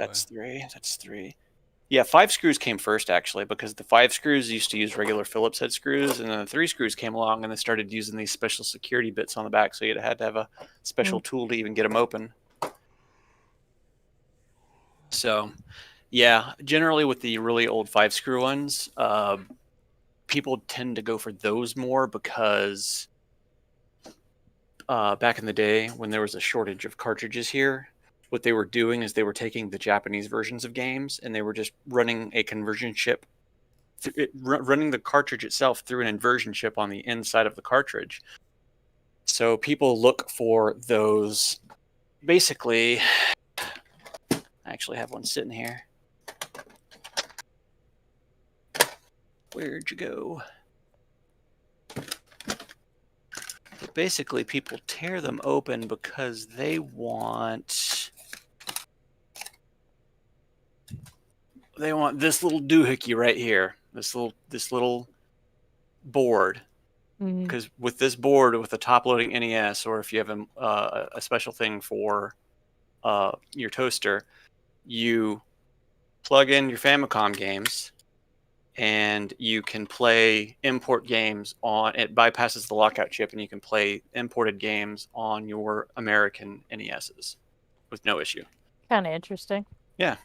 That's three. That's three. Yeah, 5 screws came first, actually, because the 5 screws used to use regular Phillips head screws, and then the 3 screws came along and they started using these special security bits on the back, so you had to have a special tool to even get them open. So, yeah, generally with the really old 5 screw ones, people tend to go for those more because back in the day when there was a shortage of cartridges here, what they were doing is they were taking the Japanese versions of games and they were just running a conversion chip, running the cartridge itself through an inversion chip on the inside of the cartridge. So people look for those. Basically, I actually have one sitting here. Where'd you go? But basically, people tear them open because they want this little doohickey right here, this little board. Because with this board, with the top-loading NES, or if you have a special thing for your toaster, you plug in your Famicom games, and you can play import games on it. Bypasses the lockout chip, and you can play imported games on your American NESs with no issue. Kind of interesting. Yeah.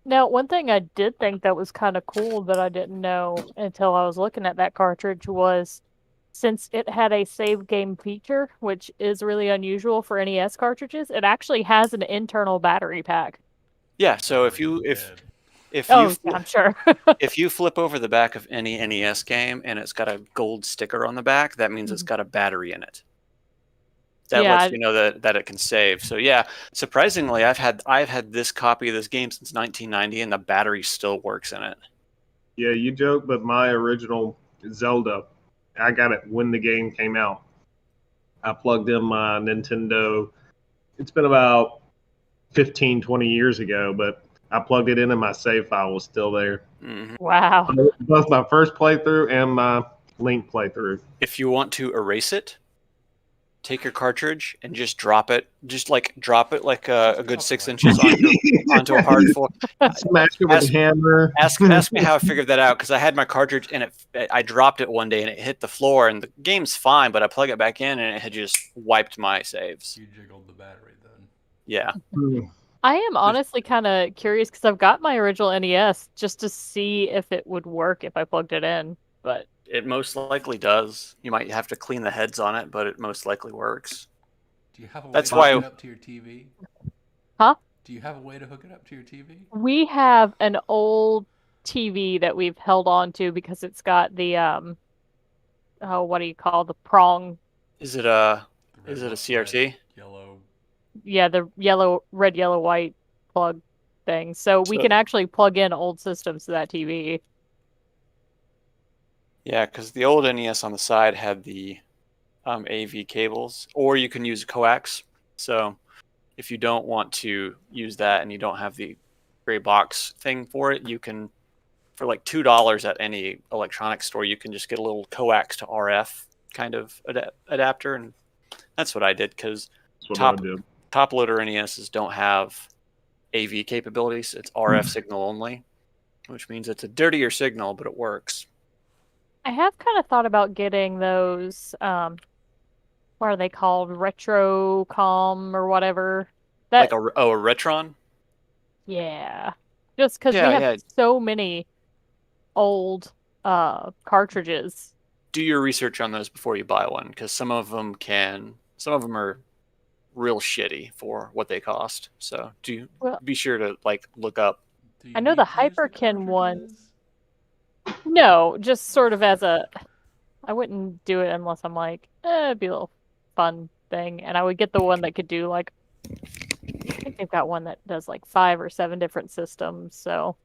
Now, one thing I did think that was kind of cool that I didn't know until I was looking at that cartridge was, since it had a save game feature, which is really unusual for NES cartridges, it actually has an internal battery pack. Yeah, so I'm sure. If you flip over the back of any NES game and it's got a gold sticker on the back, that means it's got a battery in it. That lets you know that it can save. So yeah, surprisingly, I've had this copy of this game since 1990, and the battery still works in it. Yeah, you joke, but my original Zelda, I got it when the game came out. I plugged in my Nintendo. It's been about 15, 20 years ago, but I plugged it in and my save file was still there. Mm-hmm. Wow. Both my first playthrough and my Link playthrough. If you want to erase it, take your cartridge and just drop it. Just drop it like a good 6 inches onto a hard floor. Smash it with a hammer. Ask me how I figured that out, because I had my cartridge and I dropped it one day and it hit the floor and the game's fine, but I plug it back in and it had just wiped my saves. You jiggled the battery then. Yeah. I am honestly kind of curious because I've got my original NES just to see if it would work if I plugged it in, but it most likely does. You might have to clean the heads on it, but it most likely works. Do you have a way to hook it up to your TV? Huh? Do you have a way to hook it up to your TV? We have an old TV that we've held on to because it's got the what do you call the prong? Is it a CRT? Yellow. Yeah, the red, yellow, white plug thing. So we can actually plug in old systems to that TV. Yeah, because the old NES on the side had the AV cables, or you can use coax. So if you don't want to use that and you don't have the gray box thing for it, you can, for like $2 at any electronics store, you can just get a little coax to RF kind of adapter, and that's what I did, because top loader NESs don't have AV capabilities. It's RF signal only, which means it's a dirtier signal, but it works. I have kind of thought about getting those, what are they called? Retrocom or whatever. Like a Retron? Yeah. Just because we have so many old cartridges. Do your research on those before you buy one, because some of them are real shitty for what they cost. So be sure to look up. I know the Hyperkin one. No, just sort of as I wouldn't do it unless I'm like, it'd be a little fun thing. And I would get the one that could do I think they've got one that does 5 or 7 different systems, so.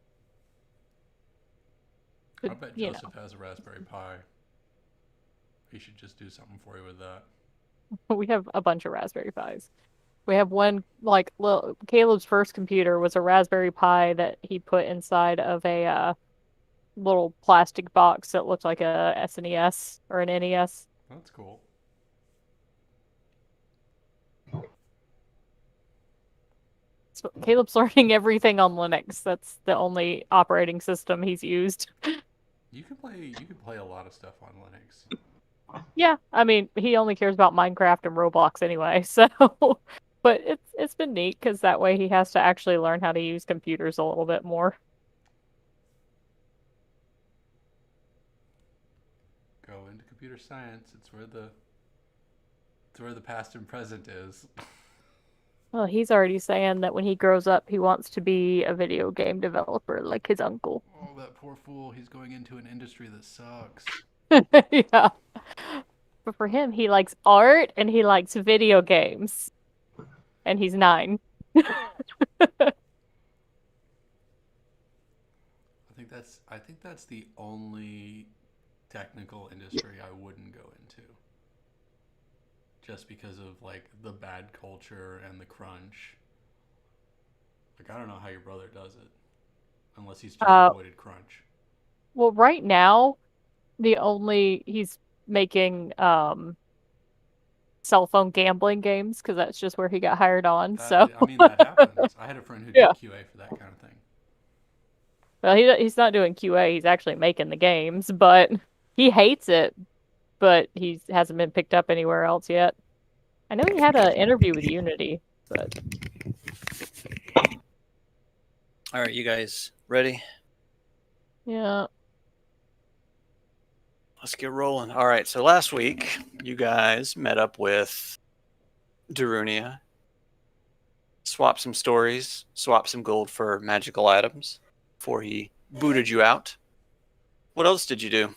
I bet Joseph has a Raspberry Pi. He should just do something for you with that. We have a bunch of Raspberry Pis. We have one, Caleb's first computer was a Raspberry Pi that he put inside of a little plastic box that looked like a SNES or an NES. That's cool. It's Caleb's learning everything on Linux. That's the only operating system he's used. You can play a lot of stuff on Linux. Yeah, I mean, he only cares about Minecraft and Roblox anyway, so but it's been neat because that way he has to actually learn how to use computers a little bit more. Go into computer science. It's where the past and present is. Well, he's already saying that when he grows up, he wants to be a video game developer like his uncle. Oh, that poor fool. He's going into an industry that sucks. Yeah. But for him, he likes art and he likes video games. And he's 9. I think that's the only technical industry I wouldn't go into. Just because of like the bad culture and the crunch. Like I don't know how your brother does it. Unless he's just avoided crunch. Well, right now, he's making cell phone gambling games because that's just where he got hired on. So I mean that happens. I had a friend who did QA for that kind of thing. Well, he's not doing QA. He's actually making the games, but he hates it. But he hasn't been picked up anywhere else yet. I know he had an interview with Unity, but All right, you guys ready? yeah. Let's get rolling. All right, so last week you guys met up with Darunia, swapped some stories, swapped some gold for magical items before he booted you out. What else did you do?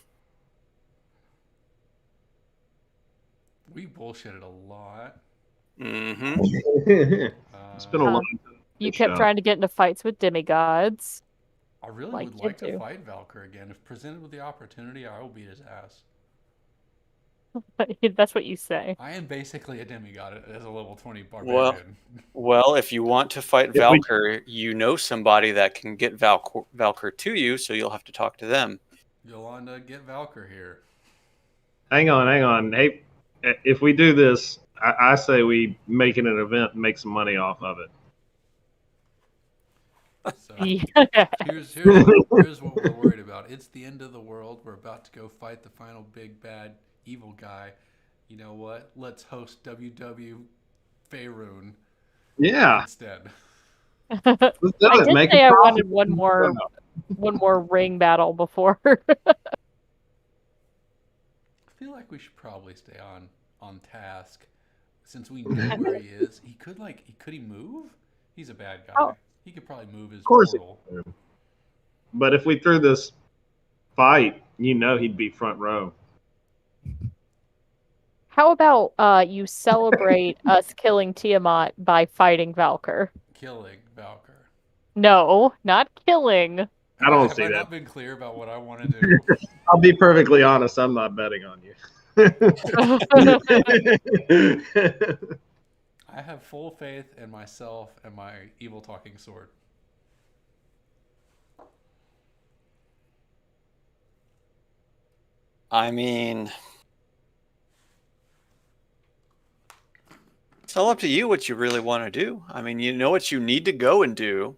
We bullshitted a lot. Mm-hmm. It's been a long time. You kept trying to get into fights with demigods. I really Like would you like to do. fight Valkyr again. If presented with the opportunity, I will beat his ass. That's what you say. I am basically a demigod as a level 20 barbarian. Well, if you want to fight Valkyr, you know somebody that can get Valkyr to you, so you'll have to talk to them. Yolanda, get Valkyr here. Hang on. Hey, if we do this, I say we make it an event and make some money off of it. So Yeah. here's what we're worried about. It's the end of the world. We're about to go fight the final big bad evil guy. You know what? Let's host WW Faerun instead. Let's do I it. did Make say it I profit. wanted one more ring battle before. I feel like we should probably stay on task since we know where he is. Could he move? He's a bad guy. Oh. He could probably move his Of course portal. he can. But if we threw this fight, you know he'd be front row. How about you celebrate us killing Tiamat by fighting Valkyr? Killing Valkyr. No, not killing. I don't Have see I that. not been clear about what I want to do? I'll be perfectly honest. I'm not betting on you. I have full faith in myself and my evil talking sword. I mean, it's all up to you what you really want to do. I mean, you know what you need to go and do.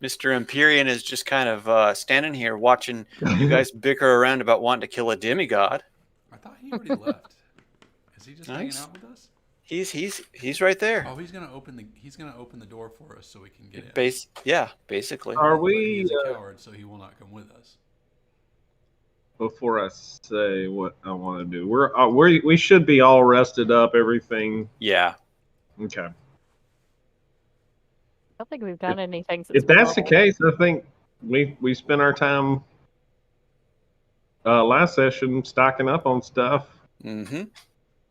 Mr. Empyrean is just kind of standing here watching you guys bicker around about wanting to kill a demigod. I thought he already left. Is he just hanging out with us? He's right there. Oh, he's gonna open the door for us so we can get in. Basically. Are But we? he's a coward, so he will not come with us. Before I say what I want to do, we should be all rested up. Everything. Yeah. Okay. I don't think we've done anything. If that's the case, I think we spent our time last session stocking up on stuff. Mm-hmm.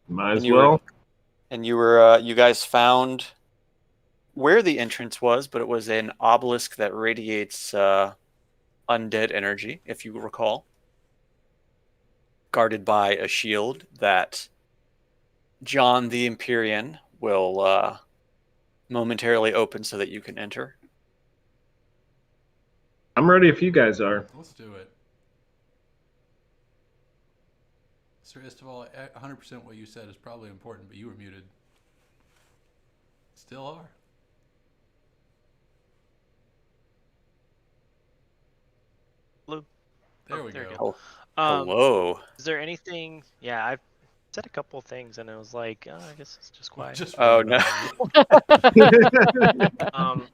Might as well. You guys found where the entrance was, but it was an obelisk that radiates undead energy, if you recall, guarded by a shield that John the Empyrean will momentarily open so that you can enter. I'm ready if you guys are. Let's do it. Sir Istival, 100% what you said is probably important, but you were muted. Still are. Blue. There we there we go. Hello. Is there anything? Yeah, I've said a couple of things, and it was like, oh, I guess it's just quiet. Just Oh, wait no. about Um,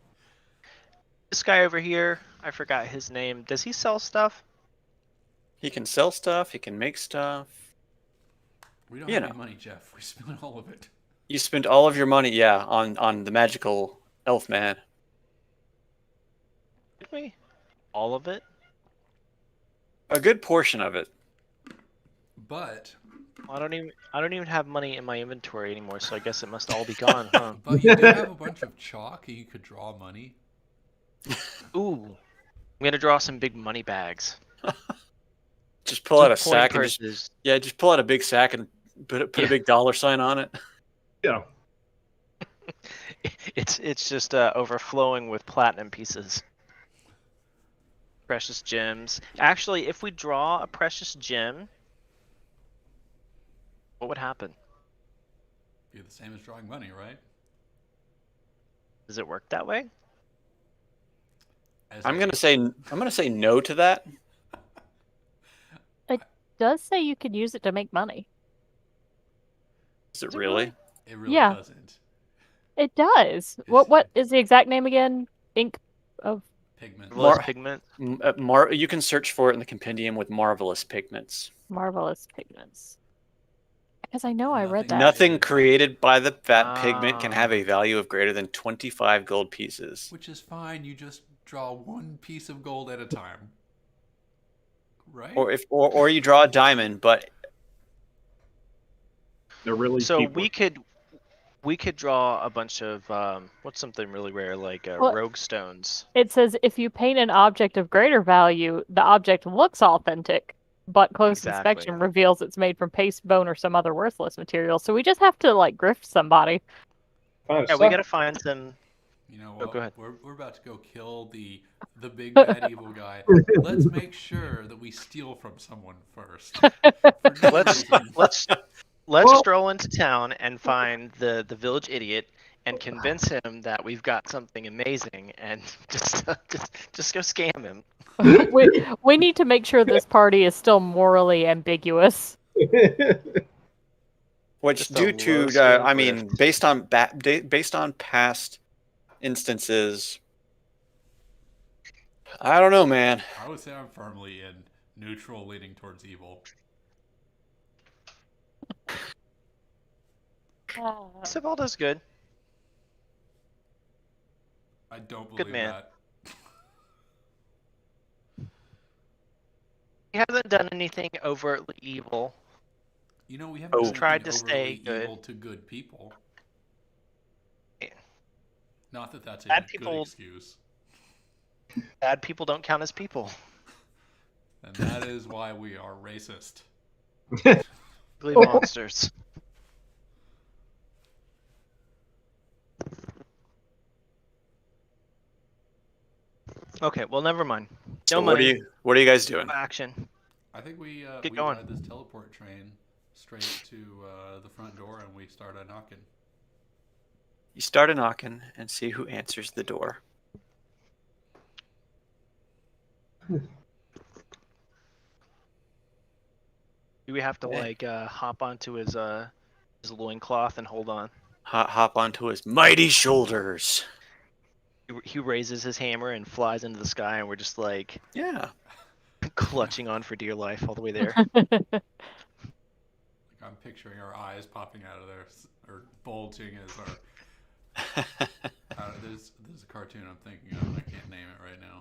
this guy over here, I forgot his name. Does he sell stuff? He can sell stuff. He can make stuff. We don't You have know. any money, Jeff. We spent all of it. You spent all of your money, yeah, on the magical elf man. Did we? All of it? A good portion of it. But I don't even have money in my inventory anymore, so I guess it must all be gone, huh? but you do have a bunch of chalk and you could draw money. Ooh. I'm gonna draw some big money bags. Just pull out a Some coin sack and purses. just pull out a big sack and put a big dollar sign on it. Yeah. It's just overflowing with platinum pieces. Precious gems. Actually, if we draw a precious gem, what would happen? Be the same as drawing money, right? Does it work that way? As I'm a- gonna say no to that. Does say you could use it to make money. Is it Is it really? It really Yeah. doesn't. It does. What is the exact name again? Ink of Pigment. Marvelous Mar- pigment. You can search for it in the compendium with marvelous pigments. marvelous pigments. Because I know I read that. Nothing created by that pigment can Ah. have a value of greater than 25 gold pieces. Which is fine. You just draw one piece of gold at a time. Right? Or you draw a diamond, but They're really So cheap. we could draw a bunch of what's something really rare like Well- rogue stones. It says if you paint an object of greater value, the object looks authentic, but close Exactly. inspection reveals it's made from paste, bone, or some other worthless material. So we just have to like grift somebody. Find a Yeah, we sucker. gotta find some. You know Oh, what? go ahead. We're about to go kill the big bad evil guy. Let's make sure that we steal from someone first. For no Let's reason. let's Well- stroll into town and find the village idiot and convince him that we've got something amazing and just go scam him. we need to make sure this party is still morally ambiguous. which Just a due to low-scale I mean, grift. based on past instances, I don't know, man. I would say I'm firmly in neutral, leaning towards evil. Sivaldo's good. I don't Good believe man. that. He hasn't done anything overtly evil. You know, we haven't done Tried to anything stay overtly good. evil to good people. Yeah. Not that that's a Bad good people- excuse. Bad people don't count as people. And that is why we are racist. Ugly monsters. Okay, well, never mind. No So money. what are you guys doing? No action. I think we Get we going. ride this teleport train straight to the front door and we start a knocking. You start a knocking and see who answers the door. Do we have to Yeah. like hop onto his loincloth and hold on? Hop onto his mighty shoulders. He raises his hammer and flies into the sky, and we're just like Yeah. clutching on for dear life all the way there. Like I'm picturing our eyes popping out of there or bulging as our. There's a cartoon I'm thinking of and I can't name it right now.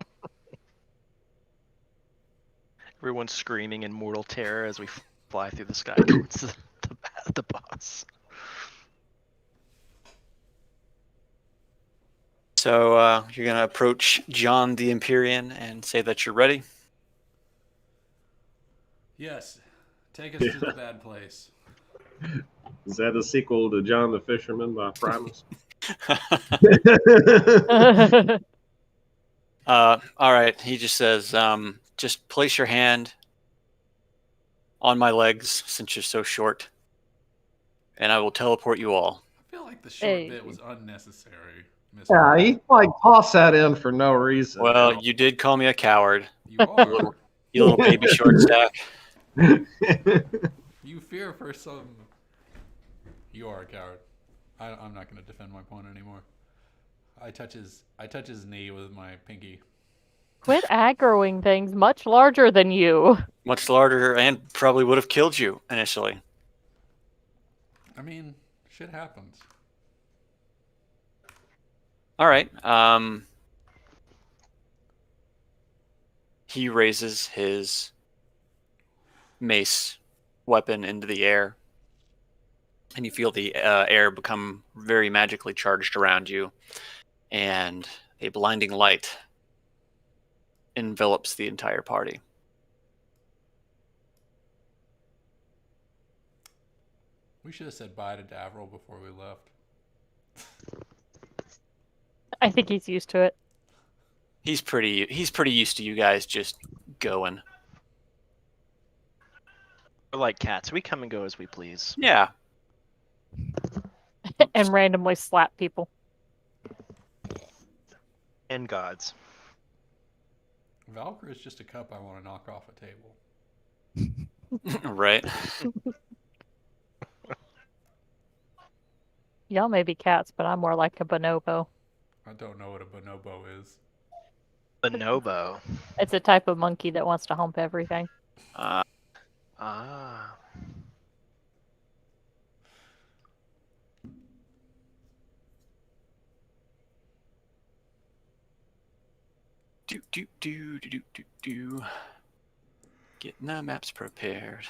Everyone's screaming in mortal terror as we fly through the sky towards the boss. So you're gonna approach John the Empyrean and say that you're ready. Yes, take us to the bad place. Is that a sequel to John the Fisherman by Primus? All right. He just says, just place your hand on my legs since you're so short, and I will teleport you all. I feel like think the short Hey. bit was unnecessary, Mr. Yeah, he like tossed that in for no reason. Well, you did call me a coward, You are. you little baby short stack. You fear for some. You are a coward. I'm not going to defend my point anymore. I touch his knee with my pinky. Quit aggroing things much larger than you. Much larger and probably would have killed you initially. I mean, shit happens. All right. He raises his mace weapon into the air, and you feel the air become very magically charged around you, and a blinding light envelops the entire party. We should have said bye to Davril before we left. I think he's used to it. He's pretty used to you guys just going. We're like cats. We come and go as we please. Yeah. And randomly slap people. And gods. Valkyrie is just a cup I want to knock off a table. Right. Y'all may be cats, but I'm more like a bonobo. I don't know what a bonobo is. Bonobo. It's a type of monkey that wants to hump everything. Ah. Do. Getting the maps prepared.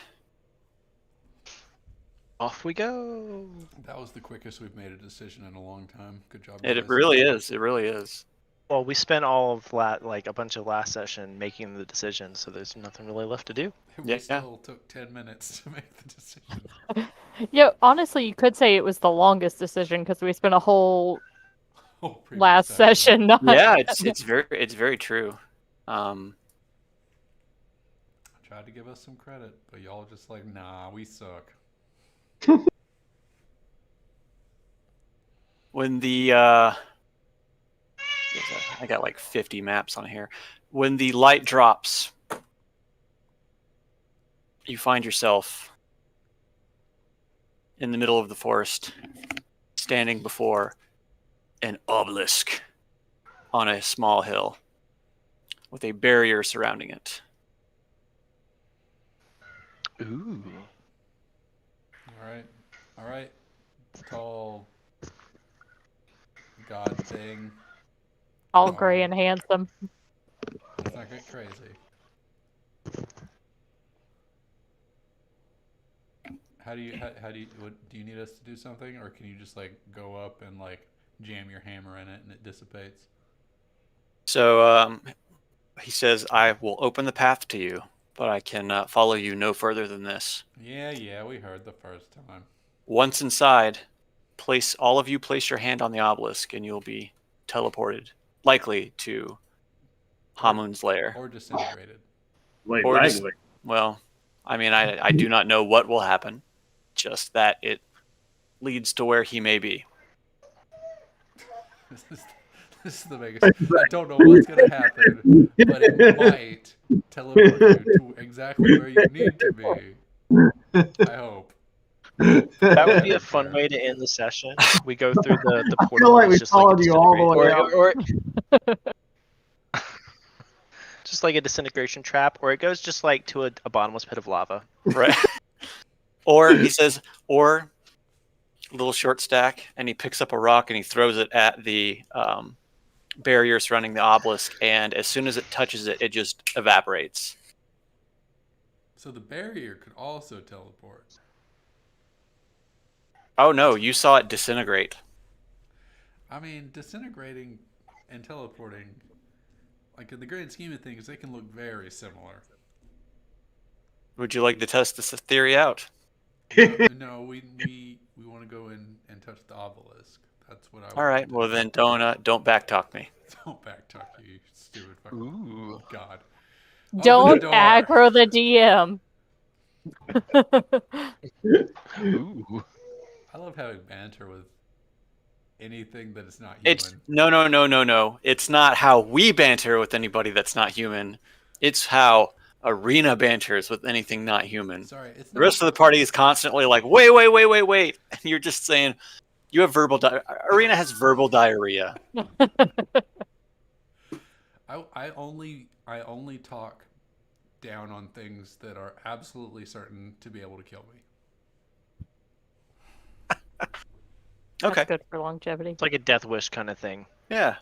Off we go. That was the quickest we've made a decision in a long time. Good job. It guys. really is. It really is. Well, we spent all of a bunch of last session making the decision, so there's nothing really left to do. We Yeah. still took 10 minutes to make the decision. Yeah, honestly, you could say it was the longest decision because we spent a whole Oh, previous last session. Not... Yeah, it's very true. Tried to give us some credit, but y'all just like, nah, we suck. When the I got like 50 maps on here. When the light drops, you find yourself in the middle of the forest, standing before an obelisk on a small hill with a barrier surrounding it. Ooh. All right. Tall god thing. All gray and handsome. Let's not get crazy. How do you do you need us to do something, or can you just like go up and like jam your hammer in it and it dissipates? So he says, I will open the path to you, but I can follow you no further than this. Yeah, we heard the first time. Once inside, all of you place your hand on the obelisk and you'll be teleported, likely to Hamun's lair. Or disintegrated. Wait, Or likely. just- Well, I mean, I do not know what will happen, just that it leads to where he may be. This is the biggest. I don't know what's gonna happen, but it might teleport you to exactly where you need to be. I hope. That would be a fun way to end the session. We go through the I portal. feel like and we it's just like a followed you all the way disintegration- out. just like a disintegration trap, or it goes just like to a bottomless pit of lava. Right. Or he says, or a little short stack, and he picks up a rock and he throws it at the barrier surrounding the obelisk, and as soon as it touches it, it just evaporates. So the barrier could also teleport. Oh no, you saw it disintegrate. I mean, disintegrating and teleporting, like in the grand scheme of things, they can look very similar. Would you like to test this theory out? No, we want to go in and touch the obelisk. That's what I. All right, well then don't backtalk me. Don't backtalk you stupid fucking Ooh. god. Don't Open the door. aggro the DM. Ooh. I love having banter with anything that is not human. It's no. It's not how we banter with anybody that's not human. It's how Arena banters with anything not human. Sorry, it's The rest of the party is constantly like, wait. And you're just saying, you have Arena has verbal diarrhea. I only talk down on things that are absolutely certain to be able to kill me. That's Okay. good for longevity. It's like a death wish kind of thing. Yeah.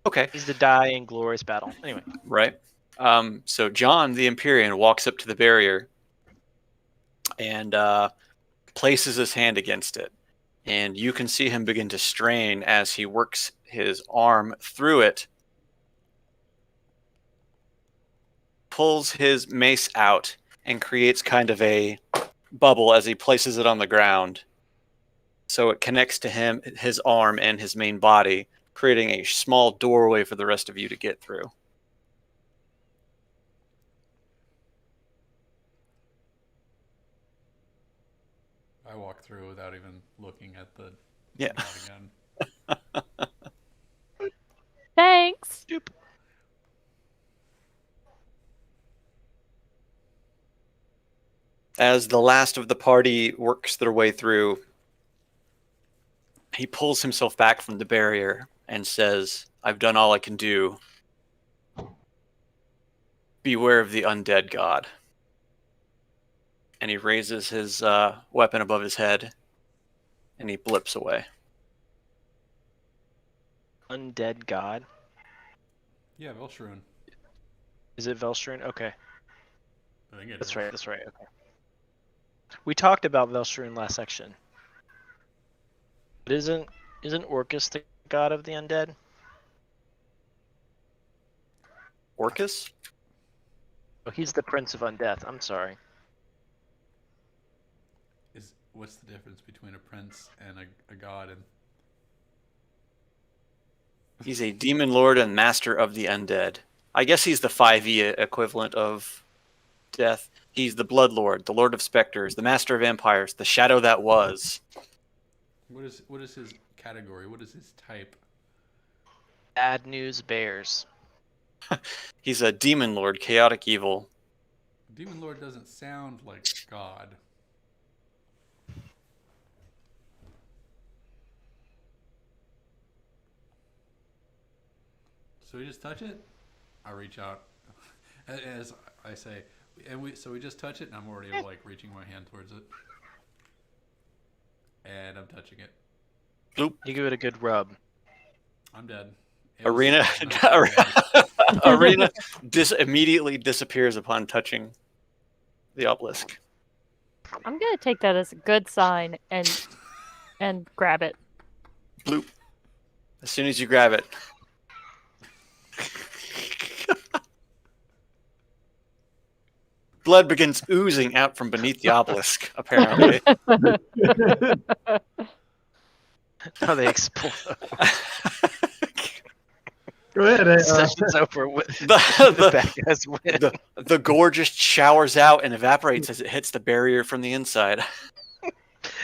Okay. He's to die in glorious battle. Anyway. Right. So John the Empyrean walks up to the barrier and places his hand against it. And you can see him begin to strain as he works his arm through it, pulls his mace out, and creates kind of a bubble as he places it on the ground. So it connects to him, his arm, and his main body, creating a small doorway for the rest of you to get through. I walk through without even looking at the Yeah. again. Thanks. Doop. As the last of the party works their way through, he pulls himself back from the barrier and says, I've done all I can do. Beware of the undead god. And he raises his weapon above his head, and he blips away. Undead god. Yeah, Velshroon. Is it Velshroon? Okay. I think it That's is. right. That's right. Okay. We talked about Velshroon last section. But isn't Orcus the god of the undead? Orcus? Oh, he's the prince of undeath. I'm sorry. What's the difference between a prince and a god? And He's a demon lord and master of the undead. I guess he's the 5e equivalent of death. He's the blood lord, the lord of specters, the master of vampires, the shadow that was. what is his category? What is his type? Bad news bears. He's a demon lord, chaotic evil. Demon Lord doesn't sound like God. So we just touch it. I reach out, as I say, and we just touch it, and I'm already like reaching my hand towards it, and I'm touching it. Bloop. You give it a good rub. I'm dead. Arena immediately disappears upon touching the obelisk. I'm gonna take that as a good sign and grab it. Bloop. As soon as you grab it. Blood begins oozing out from beneath the obelisk, apparently. How they explode. Go ahead. Session's over with. The bad guys win. the gore just showers out and evaporates as it hits the barrier from the inside.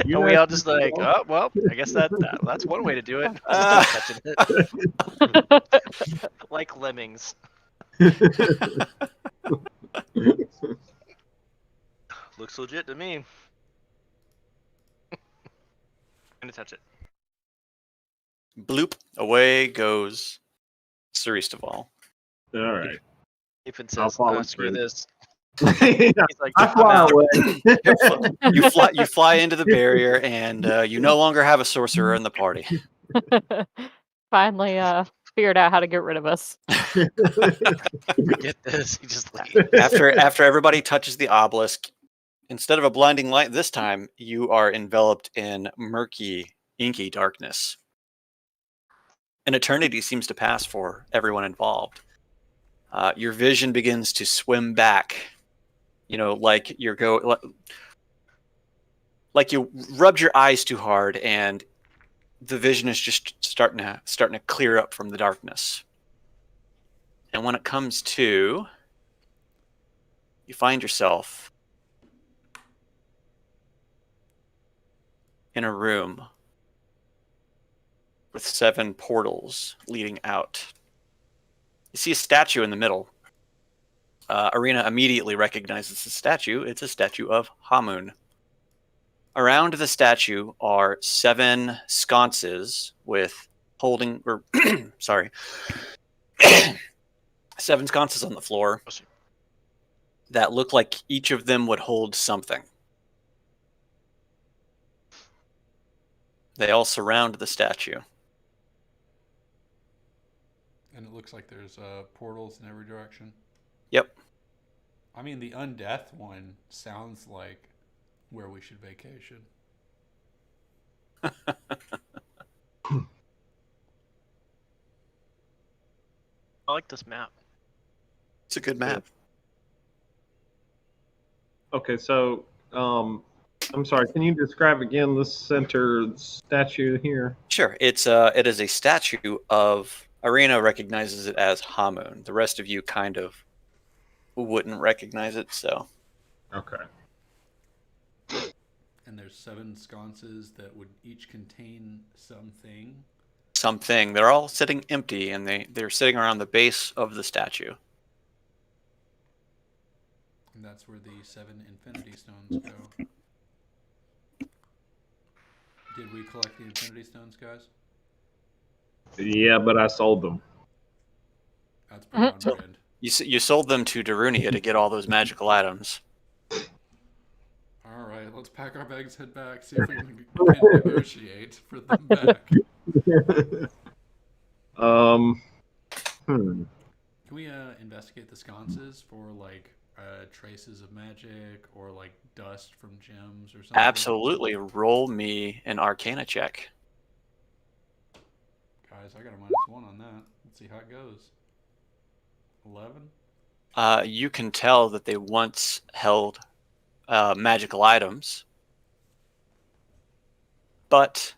And we all just like, oh well, I guess that's one way to do it. Touching it. Like lemmings. Looks legit to me. I'm gonna touch it. Bloop. Away goes Saristaval. All right. If it I'll says, follow screw through. this. I He's like, I'm fly out. away. You fly into the barrier, and you no longer have a sorcerer in the party. Finally, figured out how to get rid of us. Forget this. He just leaves. After everybody touches the obelisk, instead of a blinding light this time, you are enveloped in murky, inky darkness. An eternity seems to pass for everyone involved. Your vision begins to swim back. You know, like you rubbed your eyes too hard, and the vision is just starting to clear up from the darkness. And when it comes to, you find yourself in a room with 7 portals leading out. You see a statue in the middle. Arena immediately recognizes the statue. It's a statue of Hamun. Around the statue are 7 sconces with holding, or sorry, 7 sconces on the floor that look like each of them would hold something. They all surround the statue. And it looks like there's portals in every direction. Yep. I mean, the undeath one sounds like where we should vacation. I like this map. It's a good map. Okay, so I'm sorry. Can you describe again the center statue here? Sure. It is a statue of, Arena recognizes it as Hamun. The rest of you kind of wouldn't recognize it, so. Okay. And there's 7 sconces that would each contain something. Something. They're all sitting empty, and they're sitting around the base of the statue. And that's where the 7 infinity stones go. Did we collect the infinity stones, guys? Yeah, but I sold them. That's pretty on brand. You sold them to Darunia to get all those magical items. All right, let's pack our bags, head back, see if we can negotiate for them back. Can we investigate the sconces for like traces of magic or like dust from gems or something? Absolutely. Roll me an Arcana check. Guys, I got a -1 on that. Let's see how it goes. 11? You can tell that they once held magical items, but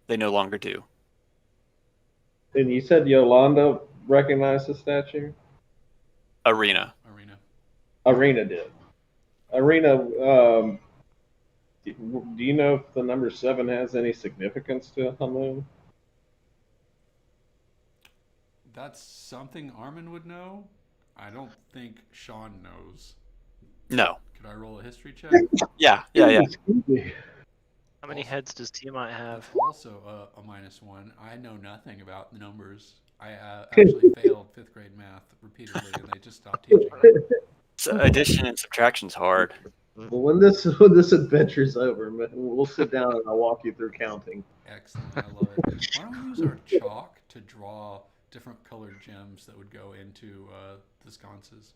they no longer do. And you said Yolanda recognized the statue? Arena. Arena did. Arena, do you know if the number 7 has any significance to Hamun? That's something Armin would know. I don't think Sean knows. No. Could I roll a history check? Yeah. How many heads does Tiamat have? Also a -1. I know nothing about numbers. I actually failed 5th grade math repeatedly, and they just stopped teaching me. So addition and subtraction's hard. Well, when this adventure's over, we'll sit down and I'll walk you through counting. Excellent, I love it. Why don't we use our chalk to draw different colored gems that would go into the sconces?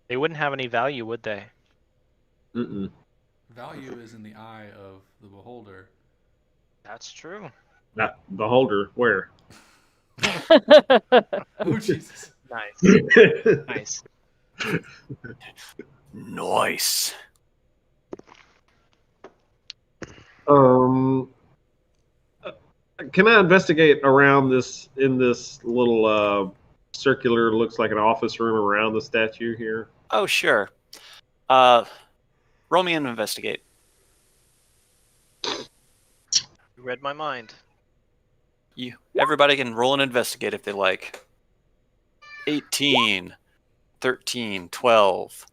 They wouldn't have any value, would they? Mm-mm. Value is in the eye of the beholder. That's true. Not beholder. Where? Oh, Jesus. Nice. Nice. Nice. Can I investigate around this in this little circular? Looks like an office room around the statue here. Oh, sure. Roll me an investigate. You read my mind. Everybody can roll and investigate if they like. 18, 13, 12.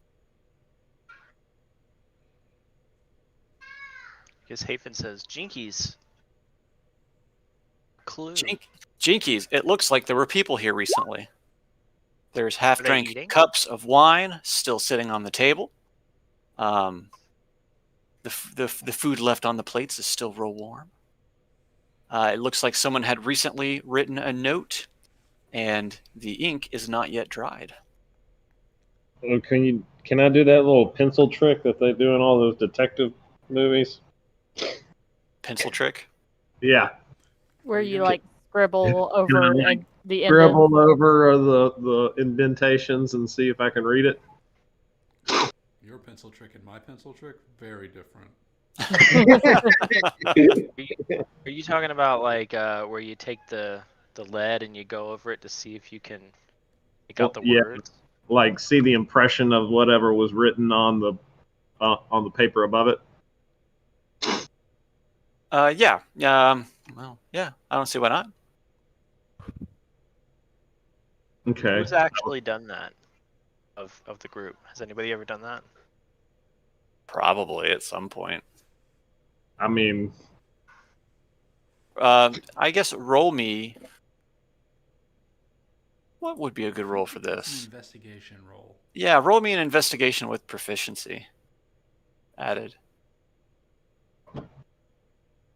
Because Hafen says, Jinkies. Clue. Jinkies, it looks like there were people here recently. There's eating? half-drank cups of wine still sitting on the table. The food left on the plates is still real warm. It looks like someone had recently written a note, and the ink is not yet dried. Can I do that little pencil trick that they do in all those detective movies? Pencil trick? Yeah. Where you like scribble over and the Scribble over the indentations and see if I can read it. Your pencil trick and my pencil trick, very different. Are you talking about like where you take the lead and you go over it to see if you can make out the words? Like see the impression of whatever was written on the paper above it. Yeah. Well, yeah. I don't see why not. Okay. Who's actually done that of the group? Has anybody ever done that? Probably at some point. I mean, I guess roll me. What would be a good roll for It's an this? investigation roll. Yeah, roll me an investigation with proficiency added.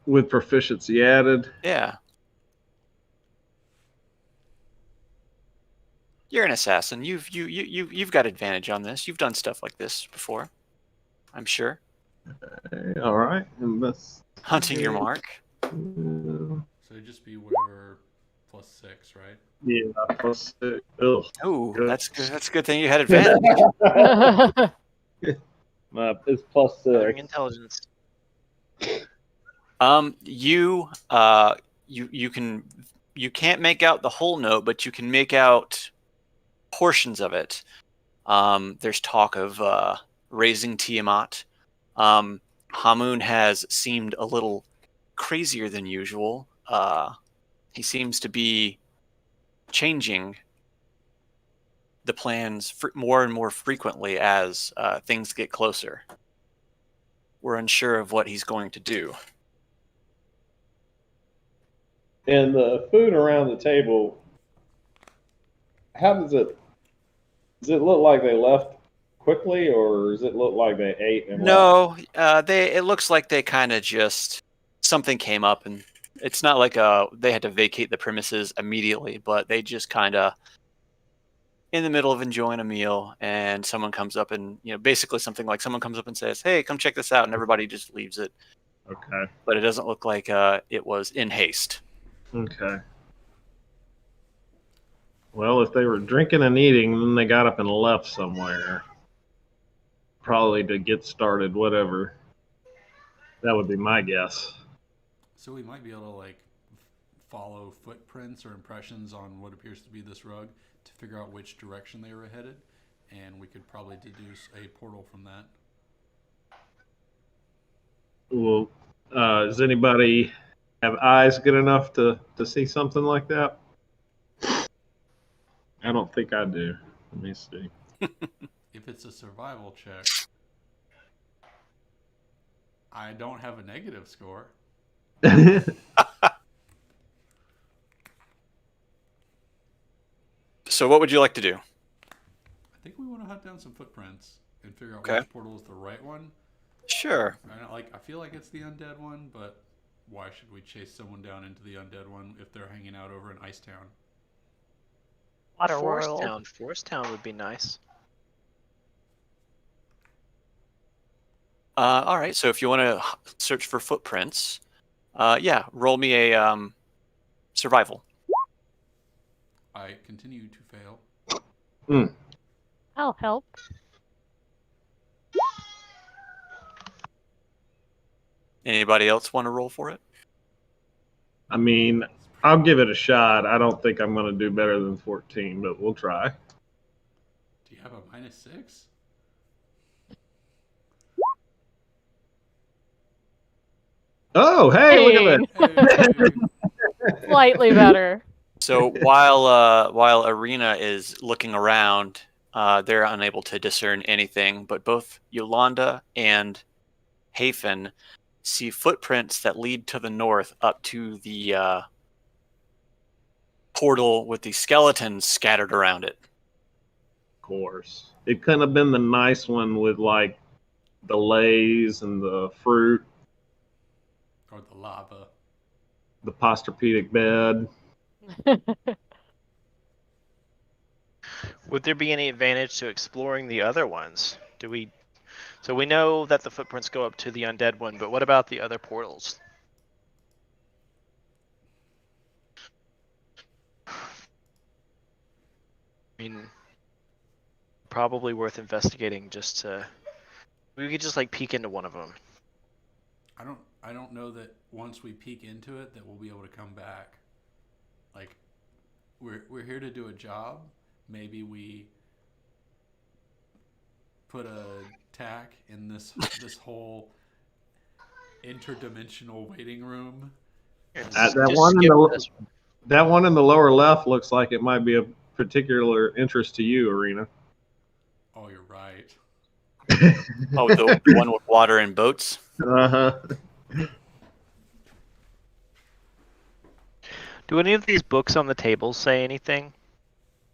with proficiency added. Yeah. You're an assassin. You've got advantage on this. You've done stuff like this before. I'm sure. Okay, all right. Hunting your mark. Uh, So it'd just be whatever plus 6, right? Yeah, plus 6. Ugh. Ooh, Good. that's good. That's a good thing you had advantage. It's plus Gathering 6. intelligence. You can't make out the whole note, but you can make out portions of it. There's talk of raising Tiamat. Hamun has seemed a little crazier than usual. He seems to be changing the plans more and more frequently as things get closer. We're unsure of what he's going to do. And the food around the table, how does it look like they left quickly, or does it look like they ate and left? No, it looks like they kind of just something came up, and it's not like they had to vacate the premises immediately, but they just kind of in the middle of enjoying a meal, and someone comes up and basically something like someone comes up and says, "Hey, come check this out," and everybody just leaves it. Okay. But it doesn't look like it was in haste. Okay. Well, if they were drinking and eating, then they got up and left somewhere. Probably to get started, whatever. That would be my guess. So we might be able to like follow footprints or impressions on what appears to be this rug to figure out which direction they were headed, and we could probably deduce a portal from that. Well, does anybody have eyes good enough to see something like that? I don't think I do. Let me see. If it's a survival check, I don't have a negative score. So what would you like to do? I think we want to hunt down some footprints and figure out Okay. which portal is the right one. Sure. I feel like it's the undead one, but why should we chase someone down into the undead one if they're hanging out over in Icetown? Waterworld. Forest Town would be nice. All right. So if you want to search for footprints, yeah, roll me a survival. I continue to fail. I'll help. Anybody else want to roll for it? I mean, I'll give it a shot. I don't think I'm going to do better than 14, but we'll try. Do you have a -6? Oh, hey, look at that. Hey. Slightly better. So while Arena is looking around, they're unable to discern anything. But both Yolanda and Hafen see footprints that lead to the north up to the portal with the skeletons scattered around it. Of course. It couldn't have been the nice one with like the lays and the fruit, Or the lava. the posturpedic bed. Would there be any advantage to exploring the other ones? So we know that the footprints go up to the undead one, but what about the other portals? I mean, probably worth investigating just to. We could just like peek into one of them. I don't know that once we peek into it that we'll be able to come back. Like we're here to do a job. Maybe we put a tack in this whole interdimensional waiting room. Just That one in the lower left looks like it might be of particular interest to you, Arena. Oh, you're right. Oh, the one with water and boats. Uh-huh. Do any of these books on the table say anything?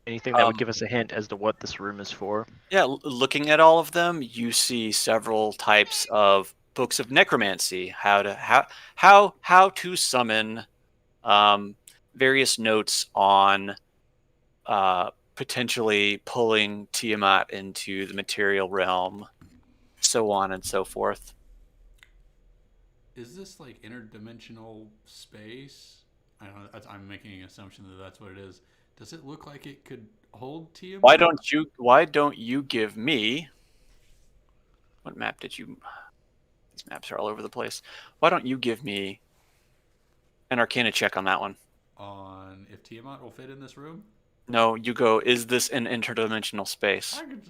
Anything that would Um, give us a hint as to what this room is for? Yeah, looking at all of them, you see several types of books of necromancy, how to summon, various notes on potentially pulling Tiamat into the material realm, so on and so forth. Is this like interdimensional space? I don't know. I'm making an assumption that that's what it is. Does it look like it could hold Tiamat? Why don't you give me, what map did you, these maps are all over the place. Why don't you give me an Arcana check on that one? On if Tiamat will fit in this room? No, you go, is this an interdimensional space? I'm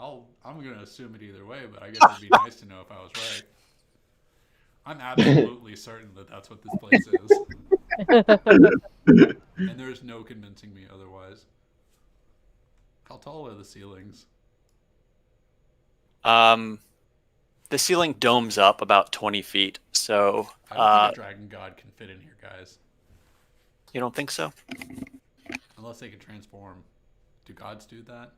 gonna assume it either way, but I guess it'd be nice to know if I was right. I'm absolutely certain that that's what this place is. And there's no convincing me otherwise. How tall are the ceilings? The ceiling domes up about 20 feet, so I don't think a dragon god can fit in here, guys. you don't think so? Unless they can transform. Do gods do that?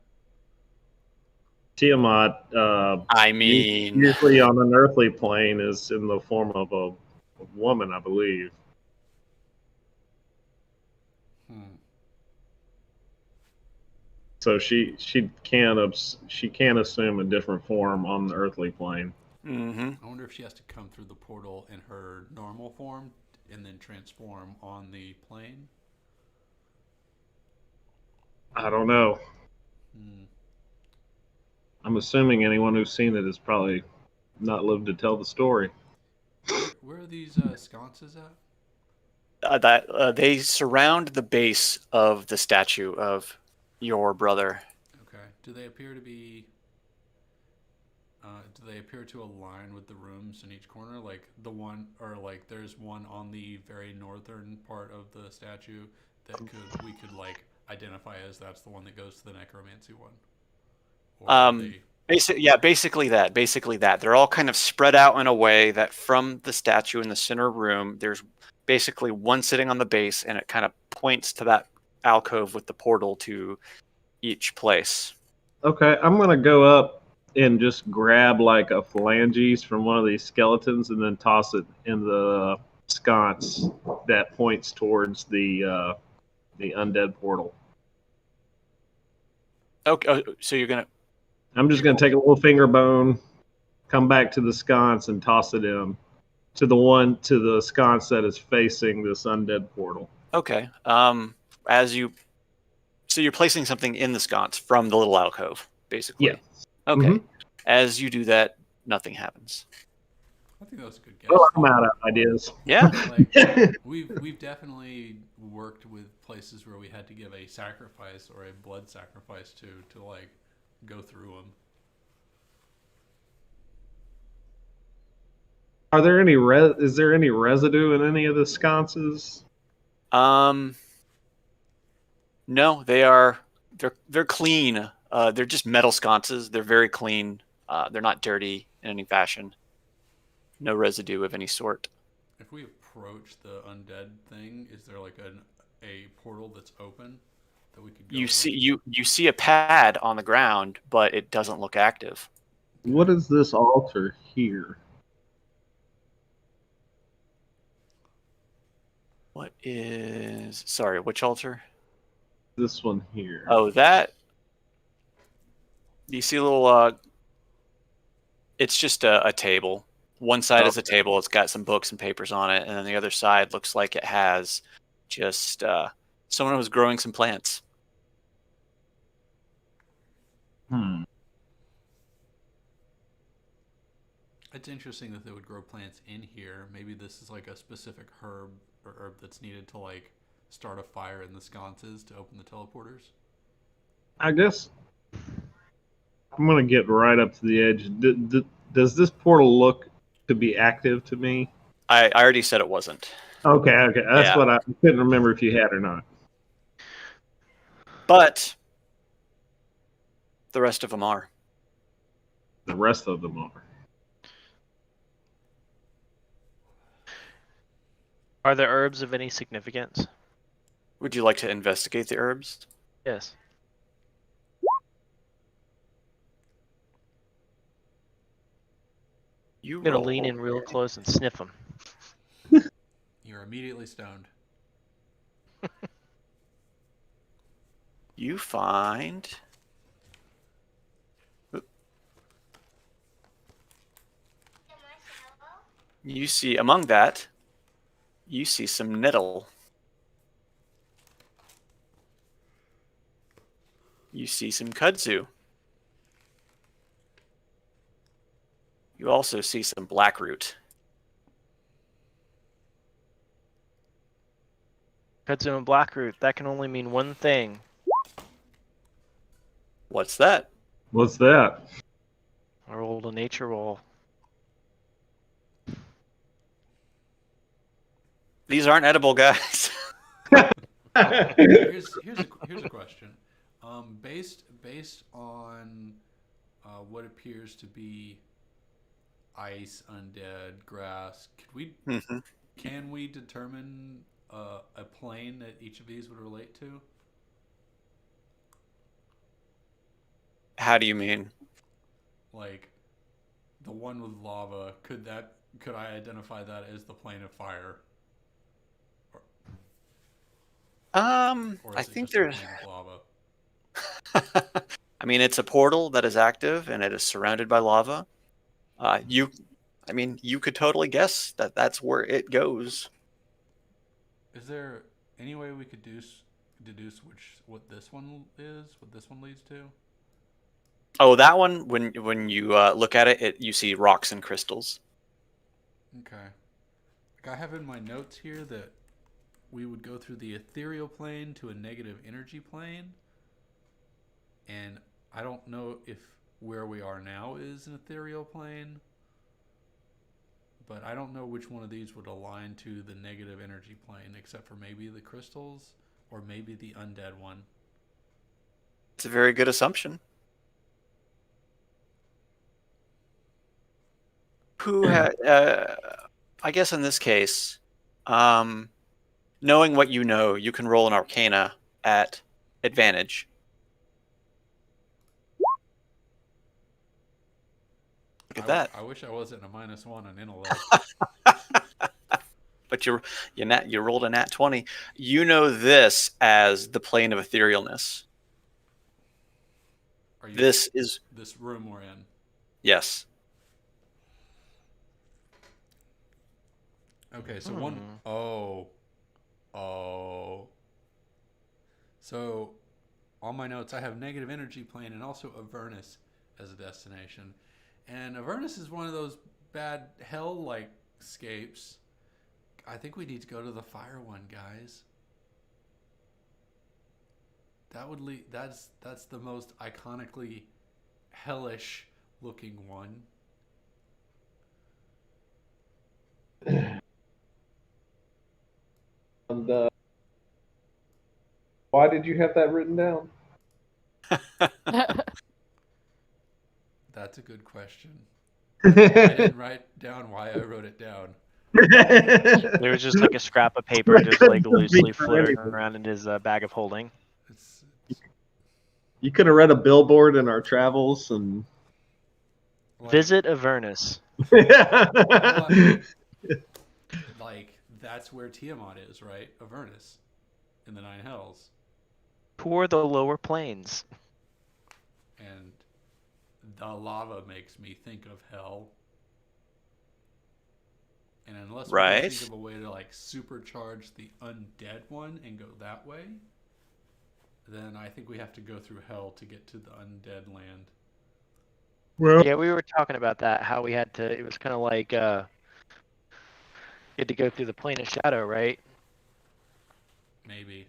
Tiamat, I mean, usually on an earthly plane, is in the form of a woman, I believe. So she can't assume a different form on the earthly plane. mm-hmm. I wonder if she has to come through the portal in her normal form and then transform on the plane. I don't know. I'm assuming anyone who's seen it has probably not lived to tell the story. Where are these sconces at? They surround the base of the statue of your brother. Okay. Do they appear to be? Do they appear to align with the rooms in each corner? Like the one, or like there's one on the very northern part of the statue that we could like identify as that's the one that goes to the necromancy one. Basically that. They're all kind of spread out in a way that from the statue in the center room, there's basically one sitting on the base, and it kind of points to that alcove with the portal to each place. Okay, I'm gonna go up and just grab like a phalanges from one of these skeletons and then toss it in the sconce that points towards the undead portal. Okay, so you're gonna. I'm just gonna take a little finger bone, come back to the sconce and toss it in to the sconce that is facing this undead portal. Okay. So you're placing something in the sconce from the little alcove, basically. Yeah. Okay. Mm-hmm. As you do that, nothing happens. I think that was a good guess. Well, I'm out of ideas. Yeah. Like, we've definitely worked with places where we had to give a sacrifice or a blood sacrifice to like go through them. Are there any is there any residue in any of the sconces? No, they're clean. They're just metal sconces. They're very clean. They're not dirty in any fashion. No residue of any sort. If we approach the undead thing, is there like a portal that's open that we could go You see a pad on the ground, but it doesn't look active. What is this altar here? Sorry, which altar? This one here. Oh, that. You see a little. It's just a table. One side is a table. It's got some books and papers on it, and then the other side looks like it has just someone who's growing some plants. It's interesting that they would grow plants in here. Maybe this is like a specific herb or herb that's needed to like start a fire in the sconces to open the teleporters. I guess I'm gonna get right up to the edge. Does this portal look to be active to me. I already said it wasn't. Okay. That's Yeah. what I couldn't remember if you had or not. But the rest of them are. The rest of them are. Are the herbs of any significance? Would you like to investigate the herbs? Yes. You I'm gonna roll. lean in real close and sniff them. You're immediately stoned. You find. You see among that. You see some nettle. You see some kudzu. You also see some blackroot. Kudzu and blackroot. That can only mean one thing. What's that? What's that? I rolled a nature roll. These aren't edible, guys. Here's a question. Based on what appears to be ice, undead, grass, can we determine a plane that each of these would relate to? How do you mean? Like the one with lava, could I identify that as the plane of fire? Or I is it think just the there's. plane of lava? I mean, it's a portal that is active and it is surrounded by lava. You could totally guess that that's where it goes. Is there any way we could deduce what this one is? What this one leads to? Oh, that one. When you look at it, you see rocks and crystals. Okay. Like I have in my notes here that we would go through the ethereal plane to a negative energy plane, and I don't know if where we are now is an ethereal plane, but I don't know which one of these would align to the negative energy plane, except for maybe the crystals or maybe the undead one. It's a very good assumption. I guess in this case, knowing what you know, you can roll an Arcana at advantage. Look at that. I wish I wasn't a -1 on intellect. But you rolled a nat 20. You know this as the plane of etherealness. This is this room we're in. Yes. Okay, so one oh. So on my notes I have negative energy plane and also Avernus as a destination. And Avernus is one of those bad hell-like scapes. I think we need to go to the fire one, guys. That would lead. That's the most iconically hellish looking one. And why did you have that written down? That's a good question. I didn't write down why I wrote it down. There was just like a scrap of paper just like loosely floating around in his bag of holding. You could have read a billboard in our travels and visit Avernus. Like that's where Tiamat is, right? Avernus in the Nine Hells. Pour the lower planes. And the lava makes me think of hell. And unless we can think of a way to like supercharge the undead one and go that way, then I think we have to go through hell to get to the undead land. Well, yeah, we were talking about that. How we had to. It was kind of like you had to go through the plane of shadow, right? Maybe.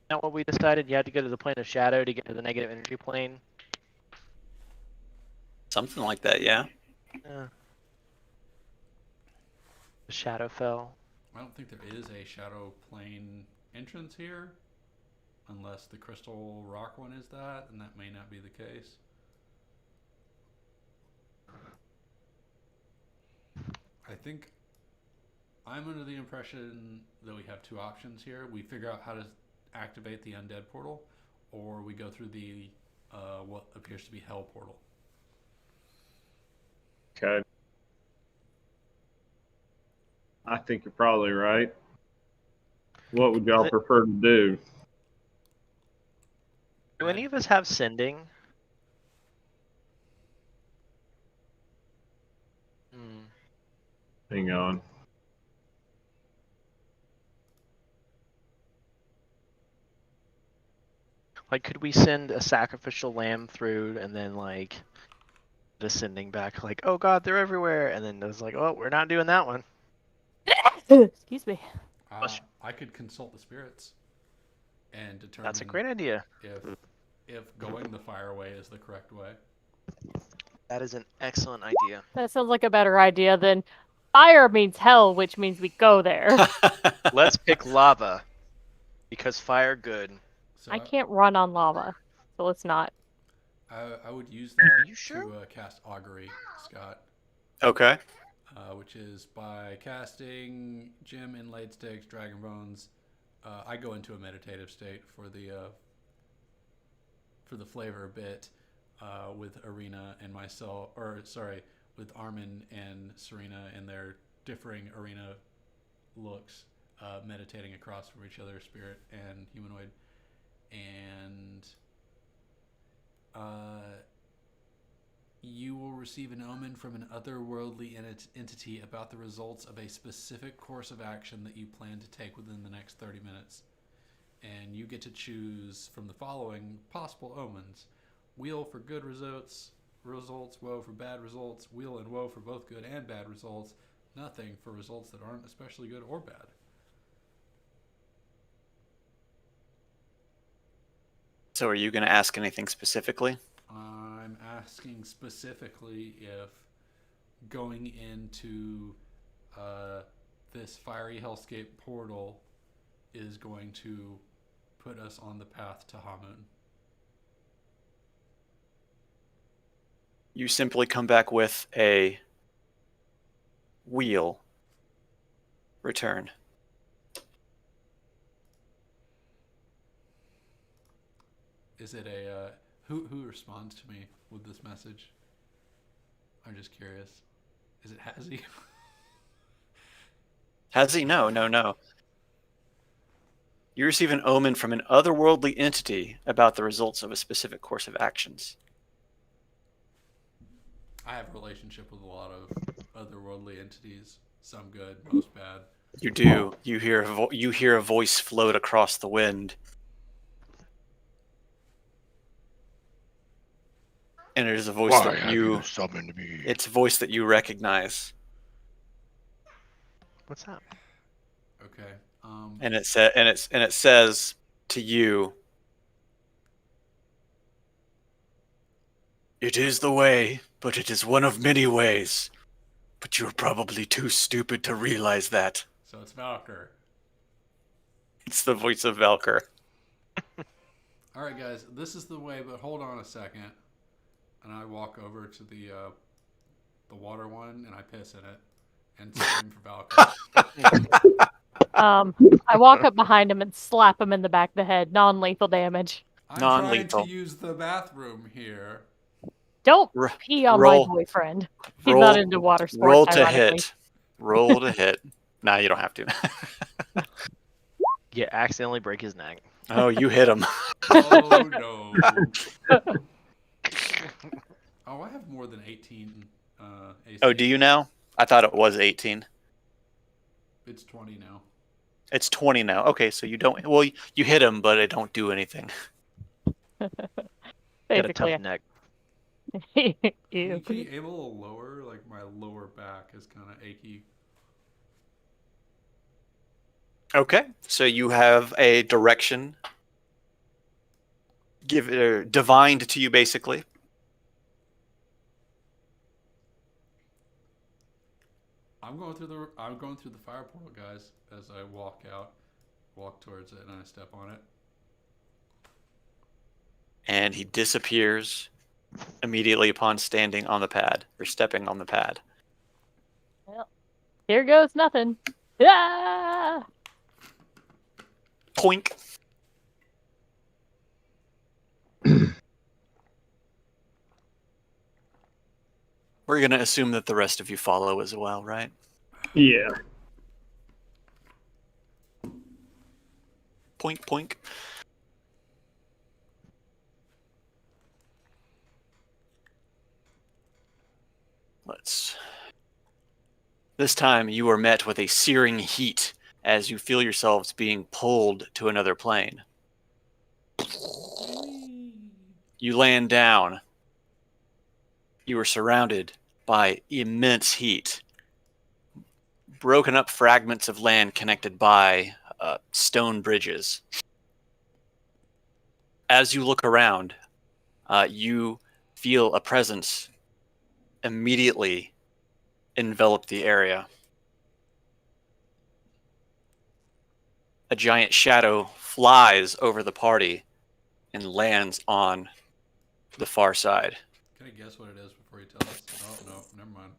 Not what we decided. You had to go to the plane of shadow to get to the negative energy plane. Something like that, yeah. Yeah. Shadowfell. I don't think there is a shadow plane entrance here, unless the crystal rock one is that, and that may not be the case. I think I'm under the impression that we have two options here. We figure out how to activate the undead portal, or we go through the what appears to be hell portal. Okay. I think you're probably right. What would y'all prefer to do? Do any of us have sending? Hang on. Like, could we send a sacrificial lamb through and then, like, just sending back, like, oh god, they're everywhere, and then it was like, oh, we're not doing that one. Excuse me. I could consult the spirits and determine. That's a great idea. If going the fire way is the correct way. That is an excellent idea. That sounds like a better idea than fire means hell, which means we go there. Let's pick lava because fire good. So I can't run on lava, so let's not. I would use that you sure? to cast augury, Scott. Okay. Which is by casting gem inlaid sticks, dragon bones. I go into a meditative state for the flavor a bit with Arena and myself, with Armin and Serena in their differing arena looks, meditating across from each other, spirit and humanoid, and you will receive an omen from an otherworldly entity about the results of a specific course of action that you plan to take within the next 30 minutes. And you get to choose from the following possible omens: wheel for good results, woe for bad results, wheel and woe for both good and bad results, nothing for results that aren't especially good or bad. So are you going to ask anything specifically? I'm asking specifically if going into this fiery hellscape portal is going to put us on the path to Hamun. You simply come back with a wheel. Return. Is it a who responds to me with this message? I'm just curious. Is it Hazzy? Hazzy? No. You receive an omen from an otherworldly entity about the results of a specific course of actions. I have a relationship with a lot of otherworldly entities. Some good, most bad. You do. You hear a voice float across the wind. And it is a voice that you summoned me? It's a voice that you recognize. What's that? Okay. And it says to you, "It is the way, but it is one of many ways. But you're probably too stupid to realize that." So it's Valkyr. It's the voice of Valkyr. All right, guys, this is the way, but hold on a second. And I walk over to the water one, and I piss in it, and scream for Valkyr. I walk up behind him and slap him in the back of the head. Non-lethal damage. I'm Non-lethal. trying to use the bathroom here. Don't pee on my boyfriend. He's not into water sports. Roll to ironically. hit. Roll to hit. Nah, you don't have to. Yeah, accidentally break his neck. Oh, you hit him. Oh, no. Oh, I have more than 18 AC. Oh, do you now? I thought it was 18. It's 20 now. It's 20 now. Okay, so you don't... Well, you hit him, but it don't do anything. Got a Basically, tough neck. Ew. Can you aim a little lower? Like, my lower back is kind of achy. Okay, so you have a direction divined to you, basically. I'm going through the fire portal, guys. As I walk towards it, and I step on it. And he disappears immediately upon standing on the pad or stepping on the pad. Well, here goes nothing. Ah! Poink. We're going to assume that the rest of you follow as well, right? Yeah. Poink, poink. This time you are met with a searing heat as you feel yourselves being pulled to another plane. You land down. You are surrounded by immense heat. Broken up fragments of land connected by stone bridges. As you look around, you feel a presence immediately envelop the area. A giant shadow flies over the party and lands on the far side. Can I guess what it is before you tell us? Oh, no, never mind.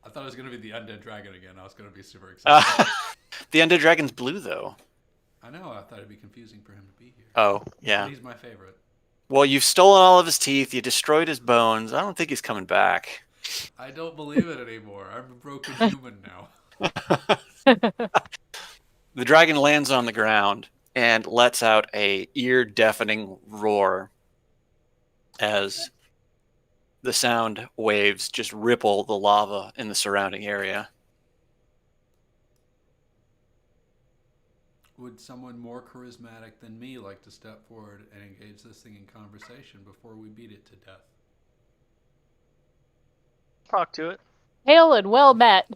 I thought it was going to be the undead dragon again. I was going to be super excited. The undead dragon's blue, though. I know. I thought it'd be confusing for him to be here. Oh, yeah. But he's my favorite. Well, you've stolen all of his teeth. You destroyed his bones. I don't think he's coming back. I don't believe it anymore. I'm a broken human now. The dragon lands on the ground and lets out a ear-deafening roar as the sound waves just ripple the lava in the surrounding area. Would someone more charismatic than me like to step forward and engage this thing in conversation before we beat it to death? Talk to it. Hail and well met.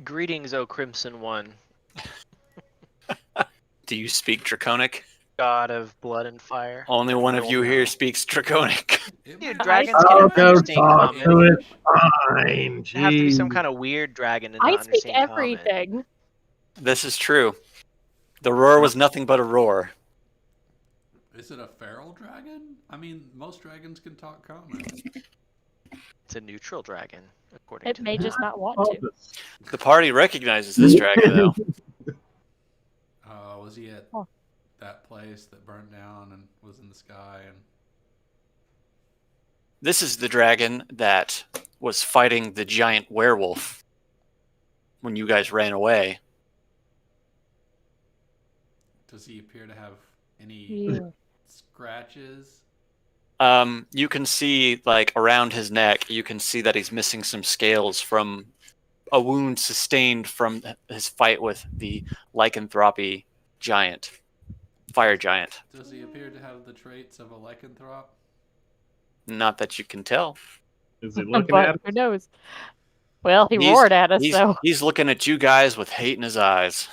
Greetings, O Crimson One, Do you speak Draconic? God of blood and fire. Only one of you here speaks Draconic. Dude, dragons can I'll go understand talk common. to it. Fine. It have to be some Jeez. kind of weird dragon to I not speak understand everything. This is true. The roar was nothing but a roar. Is it a feral dragon? I mean, most dragons can talk common. It's a neutral dragon, according It to may them. just not want Oh, to. The party recognizes this dragon, though. Was he at Oh. that place that burnt down and was in the sky? And This is the dragon that was fighting the giant werewolf when you guys ran away. does he appear to have any Yeah. scratches? You can see, like, around his neck, you can see that he's missing some scales from a wound sustained from his fight with the lycanthropy giant, fire giant. Does he appear to have the traits of a lycanthrope? Not that you can tell. Is he looking But at who knows? Well, he He's- roared at us, so He's looking at you guys with hate in his eyes.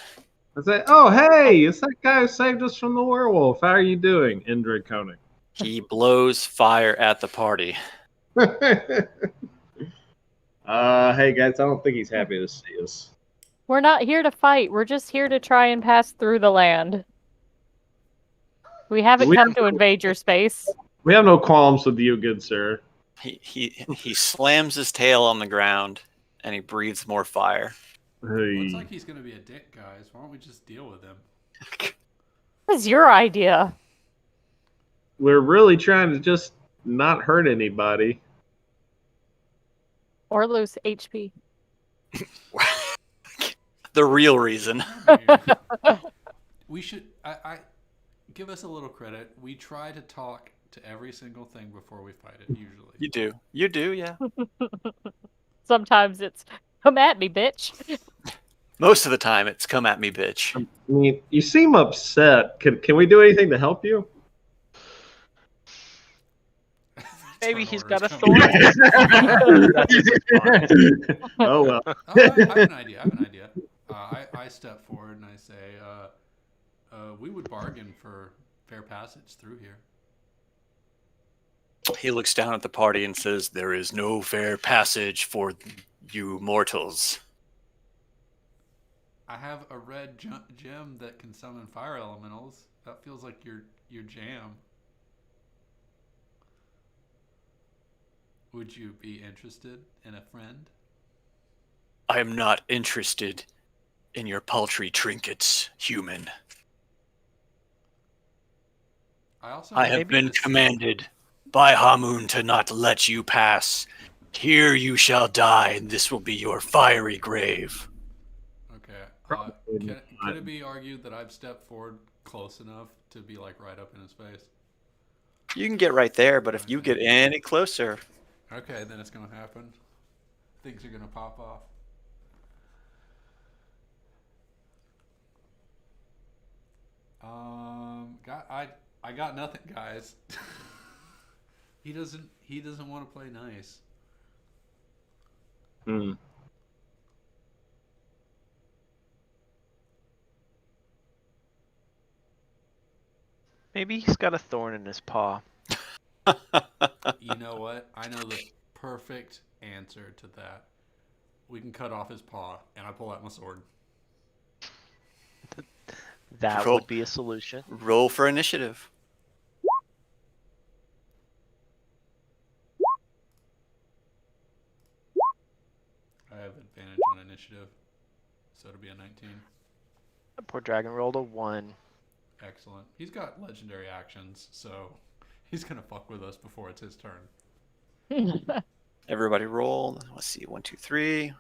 I say, oh, hey, it's that guy who saved us from the werewolf. How are you doing, in Draconic? He blows fire at the party. Hey, guys, I don't think he's happy to see us. we're not here to fight. We're just here to try and pass through the land. We haven't We come have to invade your space. We have no qualms with you, good sir. He slams his tail on the ground and he breathes more fire. Looks like he's going to be a dick, guys. Why don't we just deal with him? This is your idea. We're really trying to just not hurt anybody. Or lose HP. The real reason. We should. I give us a little credit. We try to talk to every single thing before we fight it. Usually, You do. You do, yeah. Sometimes it's, come at me, bitch. Most of the time, it's come at me, bitch. I mean, you seem upset. Can we do anything to help you? Maybe he's got a thorn. Oh, well. Oh, I have an idea. I step forward and I say, we would bargain for fair passage through here. He looks down at the party and says, "There is no fair passage for you mortals." I have a red gem that can summon fire elementals. That feels like your jam. Would you be interested in a friend? I am not interested in your paltry trinkets, human. I have been commanded by Hamun to not let you pass. Here you shall die, and this will be your fiery grave. Okay. Could it be argued that I've stepped forward close enough to be like right up in his face? You can get right there, but if you get any closer... Okay, then it's going to happen. Things are going to pop off. I got nothing, guys. He doesn't want to play nice. Hmm. Maybe he's got a thorn in his paw. You know what? I know the perfect answer to that. We can cut off his paw, and I pull out my sword. That would be a solution. Roll for initiative. I have advantage on initiative, so it'll be a 19. Poor dragon rolled a 1. Excellent. He's got legendary actions, so he's gonna fuck with us before it's his turn. Everybody roll. Let's see. 1, 2, 3.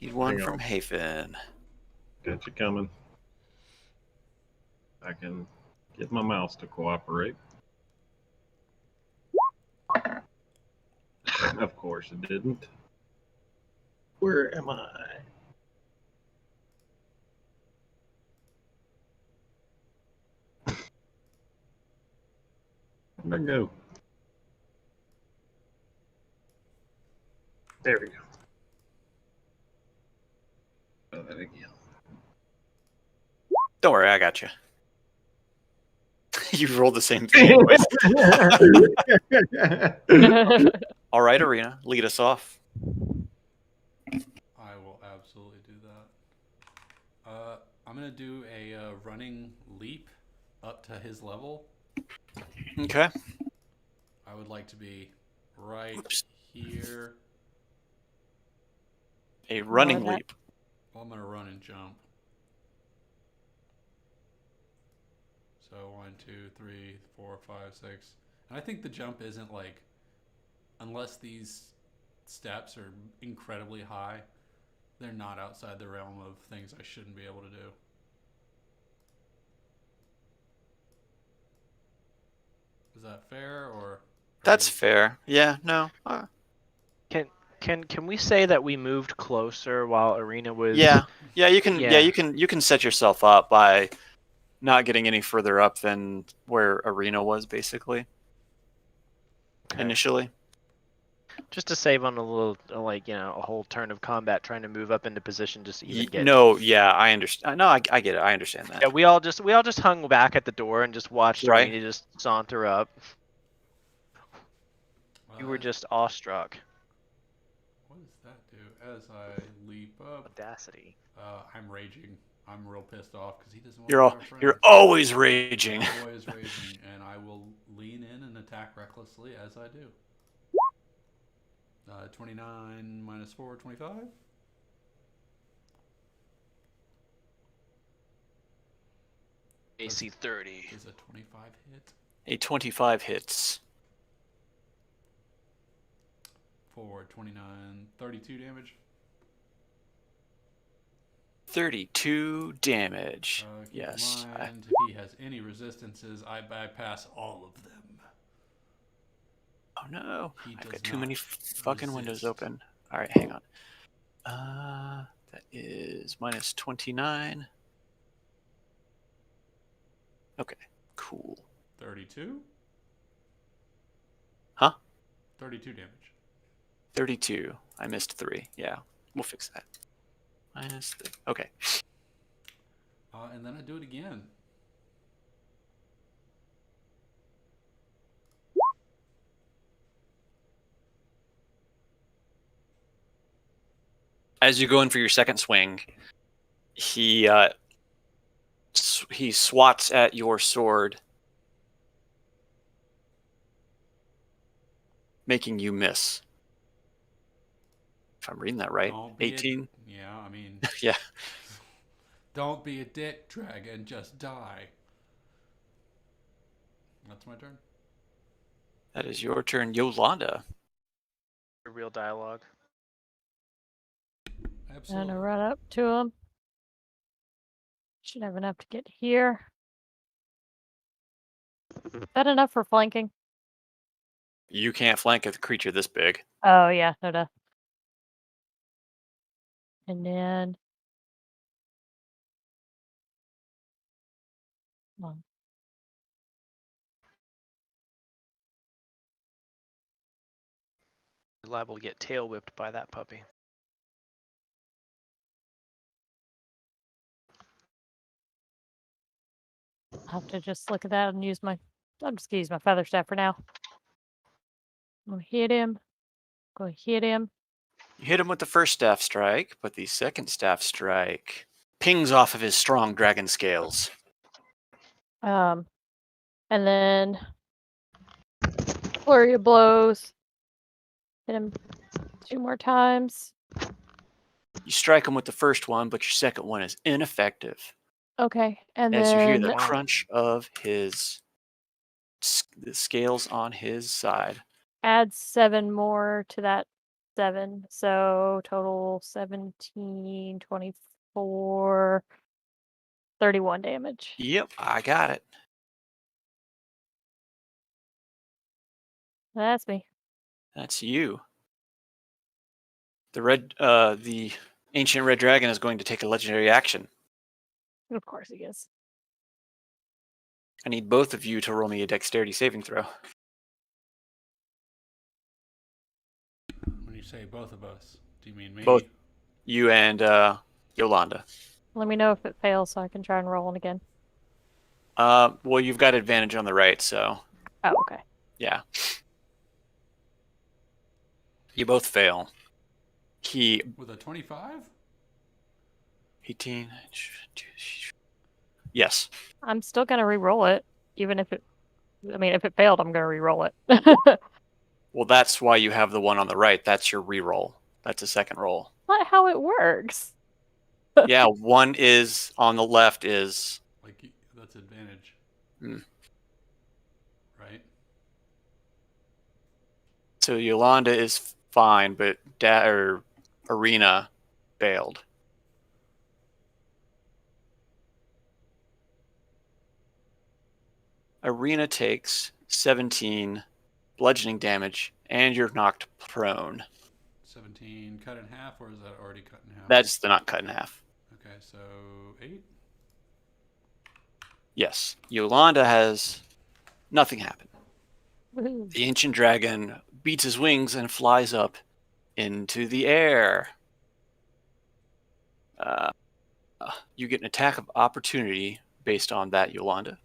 Need one Hang from on. Hafen. Got you coming. I can get my mouse to cooperate. Of course it didn't. Where am I? Where'd I go? There we go. Try that again. Don't worry, I got you. You rolled the same thing. All right, Arena, lead us off. I will absolutely do that. I'm gonna do a running leap up to his level. Okay. I would like to be right here. A running leap. Well, I'm gonna run and jump. So 1, 2, 3, 4, 5, 6. And I think the jump isn't like, unless these steps are incredibly high, they're not outside the realm of things I shouldn't be able to do. Is that fair, or? That's fair. Yeah, no. Can we say that we moved closer while Arena was? Yeah, you can. Yeah. You can set yourself up by not getting any further up than where Arena was, basically. Okay. Initially. Just to save on a little, like, a whole turn of combat trying to move up into position just to even get. No, yeah, I understand. No, I get it. I understand that. Yeah, we all just hung back at the door and just watched Arena just saunter up. You were just awestruck. What does that do? As I leap up, Audacity. I'm raging. I'm real pissed off because he doesn't want to be our friend. You're always raging. Always raging, and I will lean in and attack recklessly as I do. 29 minus 4, 25. AC 30. Is a 25 hit? A 25 hits. For 29, 32 damage. 32 damage. Keep Yes. in mind, if he has any resistances, I bypass all of them. Oh no. He I've does got too many not fucking windows resist. open. Alright, hang on. That is minus 29. Okay, cool. 32? Huh? 32 damage. 32. I missed 3. Yeah, we'll fix that. Minus 3. Okay. And then I do it again. As you go in for your second swing, he swats at your sword, making you miss. If I'm reading that right, 18. Yeah, I mean, Yeah. don't be a dick, dragon. Just die. That's my turn. That is your turn, Yolanda. Real dialogue. I'm Absolutely. gonna run up to him. Should have enough to get here. Is that enough for flanking? You can't flank a creature this big. Oh yeah, no duh. And then come on. You're liable to get tail whipped by that puppy. I'll have to just look at that and use my. I'm just gonna use my feather staff for now. I'm gonna hit him. Gonna hit him. You hit him with the first staff strike, but the second staff strike pings off of his strong dragon scales. And then flurry of blows. Hit him 2 more times. You strike him with the first one, but your second one is ineffective. Okay, and As you hear then the crunch of the scales on his side. add 7 more to that 7. So total 17, 24, 31 damage. Yep, I got it. That's me. That's you. The ancient red dragon is going to take a legendary action. Of course he is. I need both of you to roll me a dexterity saving throw. When you say both of us, do you mean me? Both. You and Yolanda. Let me know if it fails so I can try and roll it again. Well, you've got advantage on the right, so Oh, okay. yeah. You both fail. With a 25? 18. Yes. I'm still gonna re-roll it, even if it. I mean, if it failed, I'm gonna re-roll it. Well, that's why you have the one on the right. That's your re-roll. That's a second roll. Not how it works. Yeah, one is on the left is. Like, that's advantage. Hmm. Right? So Yolanda is fine, but Arena failed. Arena takes 17 bludgeoning damage, and you're knocked prone. 17 cut in half, or is that already cut in half? That's not cut in half. Okay, so 8? Yes. Yolanda has nothing happen. Woohoo. The ancient dragon beats his wings and flies up into the air. You get an attack of opportunity based on that, Yolanda.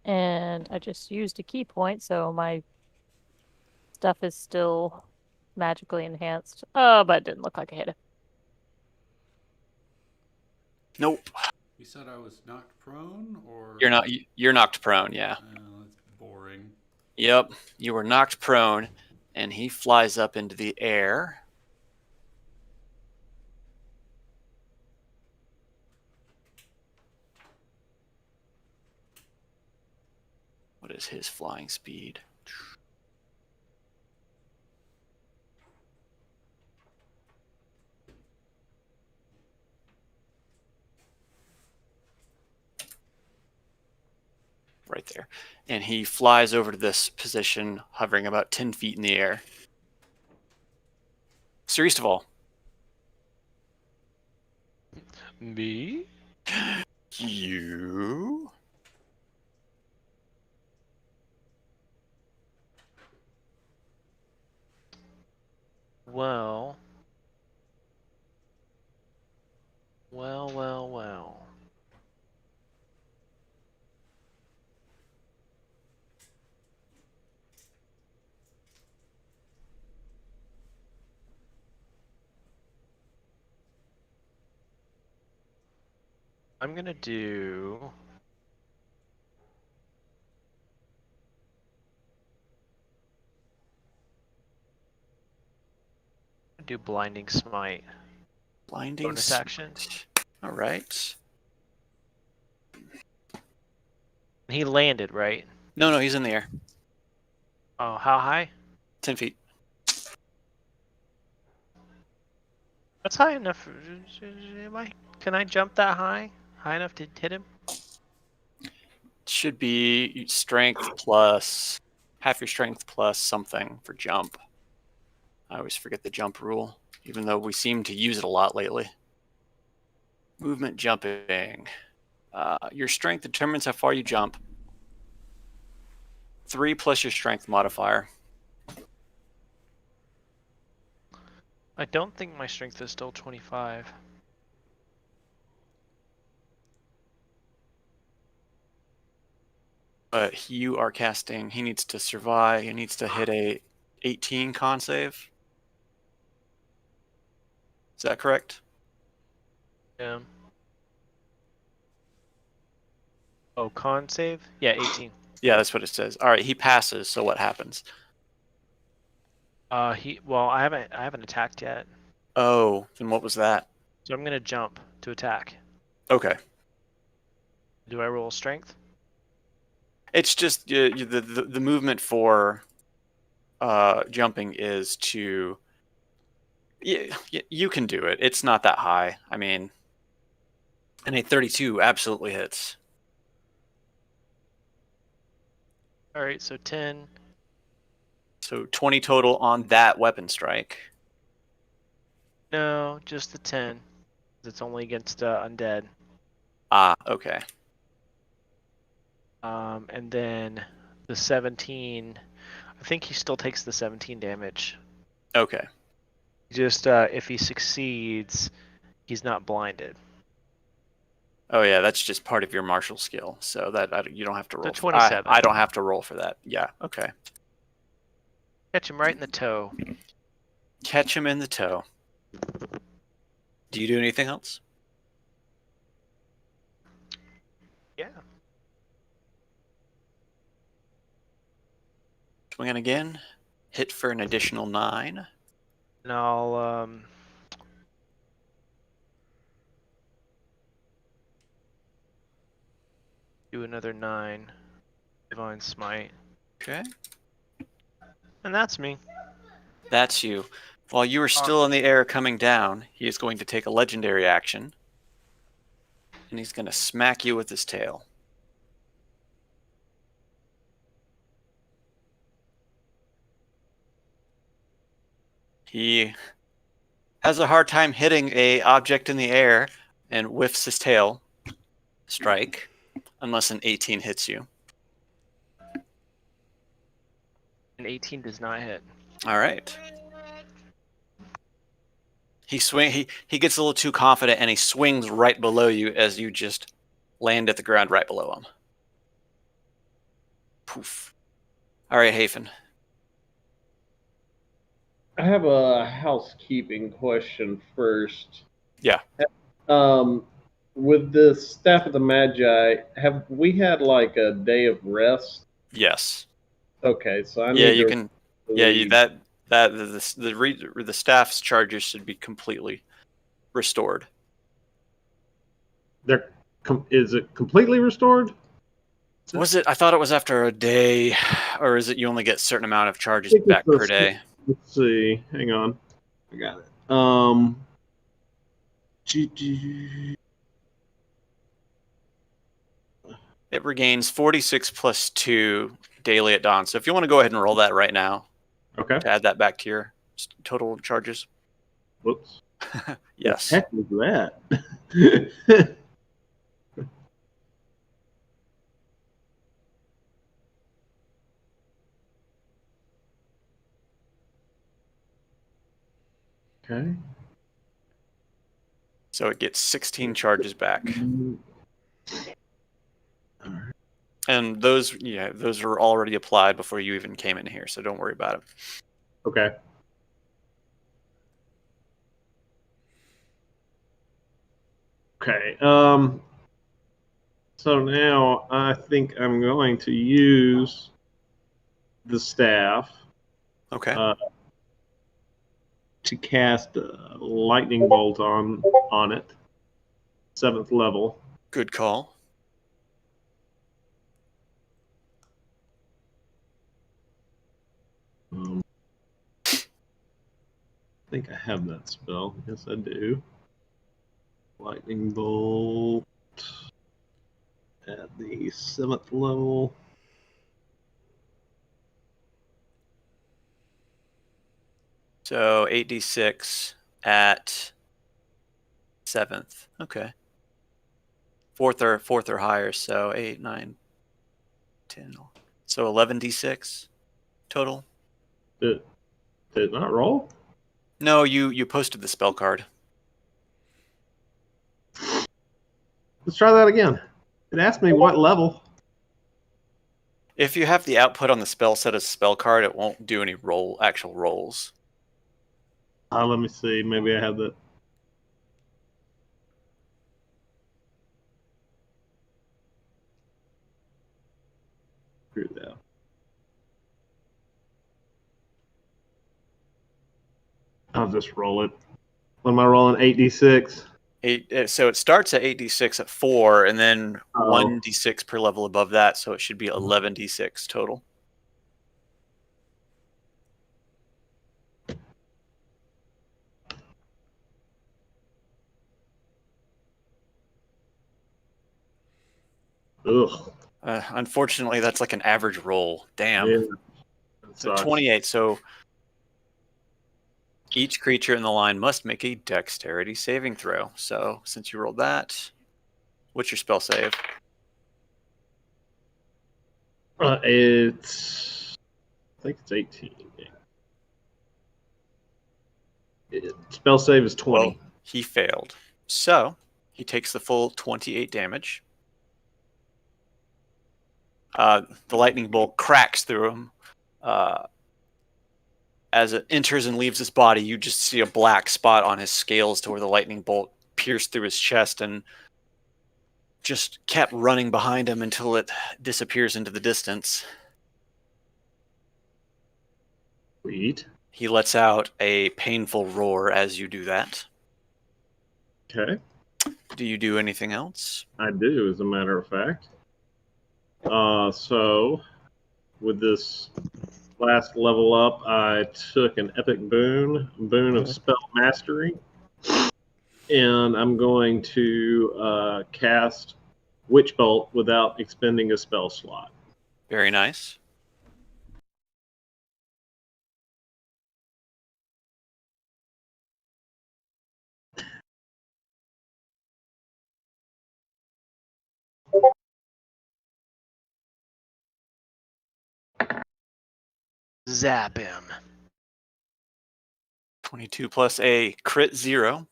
And I just used a key point, so my stuff is still magically enhanced. Oh, but it didn't look like I hit it. Nope. You said I was knocked prone, or? You're not. You're knocked prone. Yeah. Oh, that's boring. Yep. You were knocked prone, and he flies up into the air. What is his flying speed? Right there. And he flies over to this position, hovering about 10 feet in the air. Sir Eastaval. Me? You? Well. Well. I'm gonna do. Do blinding smite. Blinding Bonus action. All right. He landed, right? No, he's in the air. Oh, how high? 10 feet. That's high enough. Can I jump that high? High enough to hit him? Should be strength plus half your strength plus something for jump. I always forget the jump rule, even though we seem to use it a lot lately. Movement jumping. Your strength determines how far you jump. 3 plus your strength modifier. I don't think my strength is still 25. But you are casting. He needs to survive. He needs to hit a 18 con save. Is that correct? Yeah. Oh, con save? Yeah, 18. Yeah, that's what it says. All right, he passes. So what happens? Well, I haven't attacked yet, Oh, then what was that? so I'm gonna jump to attack. Okay. Do I roll strength? It's just the movement for jumping is to. You can do it. It's not that high. I mean, and a 32 absolutely hits. All right, so 10. So 20 total on that weapon strike. No, just the 10. It's only against undead. Ah, okay. And then the 17. I think he still takes the 17 damage. Okay. Just if he succeeds, he's not blinded. Oh yeah, that's just part of your martial skill. So that you don't have to roll. So 27. I don't have to roll for that. Yeah. Okay. Catch him right in the toe. Catch him in the toe. Do you do anything else? Yeah. Swing it again. Hit for an additional 9. And I'll do another 9. Divine Smite. Okay. And that's me. That's you. While you are still in the air coming down, he is going to take a legendary action. And he's going to smack you with his tail. He has a hard time hitting a object in the air and whiffs his tail. Strike. Unless an 18 hits you. An 18 does not hit. All right. He gets a little too confident and he swings right below you as you just land at the ground right below him. Poof. All right, Hafen. I have a housekeeping question first. Yeah. With the Staff of the Magi, have we had like a day of rest? Yes. Okay, so I Yeah, need you to can. Yeah, the staff's charges should be completely restored. Is it completely restored? Was it? I thought it was after a day, or is it you only get a certain amount of charges back per day? Let's see. Hang on. I got it. It regains 46 plus 2 daily at dawn. So if you want to go ahead and roll that right now, Okay. to add that back to your total charges. Whoops. Yes. What the heck was that? Okay. So it gets 16 charges back. All right. And those are already applied before you even came in here, so don't worry about it. Okay. Okay. So now I think I'm going to use the staff Okay. to cast a lightning bolt on it. 7th level. Good call. I think I have that spell. Yes, I do. Lightning bolt at the 7th level. So 8d6 at 7th. Okay. Fourth or higher, so 8, 9, 10. So 11d6 total. Did it not roll? No, you posted the spell card. Let's try that again. It asked me what level. If you have the output on the spell set as spell card, it won't do any actual rolls. Let me see. Maybe I have that. Screw that. I'll just roll it. What am I rolling? 8d6? So it starts at 8d6 at 4, and then Oh. 1d6 per level above that, so it should be 11d6 total. Ugh. Unfortunately, that's like an average roll. Damn. Yeah, that So sucks. 28. So each creature in the line must make a dexterity saving throw. So since you rolled that, what's your spell save? It's. I think it's 18. Spell save is 20. Well, he failed. So he takes the full 28 damage. The lightning bolt cracks through him. As it enters and leaves his body, you just see a black spot on his scales to where the lightning bolt pierced through his chest and just kept running behind him until it disappears into the distance. Sweet. He lets out a painful roar as you do that. Okay. Do you do anything else? I do, as a matter of fact. So, with this last level up, I took an epic boon of spell mastery, and I'm going to cast Witch Bolt without expending a spell slot. Very nice. Zap him. 22 plus a crit 0.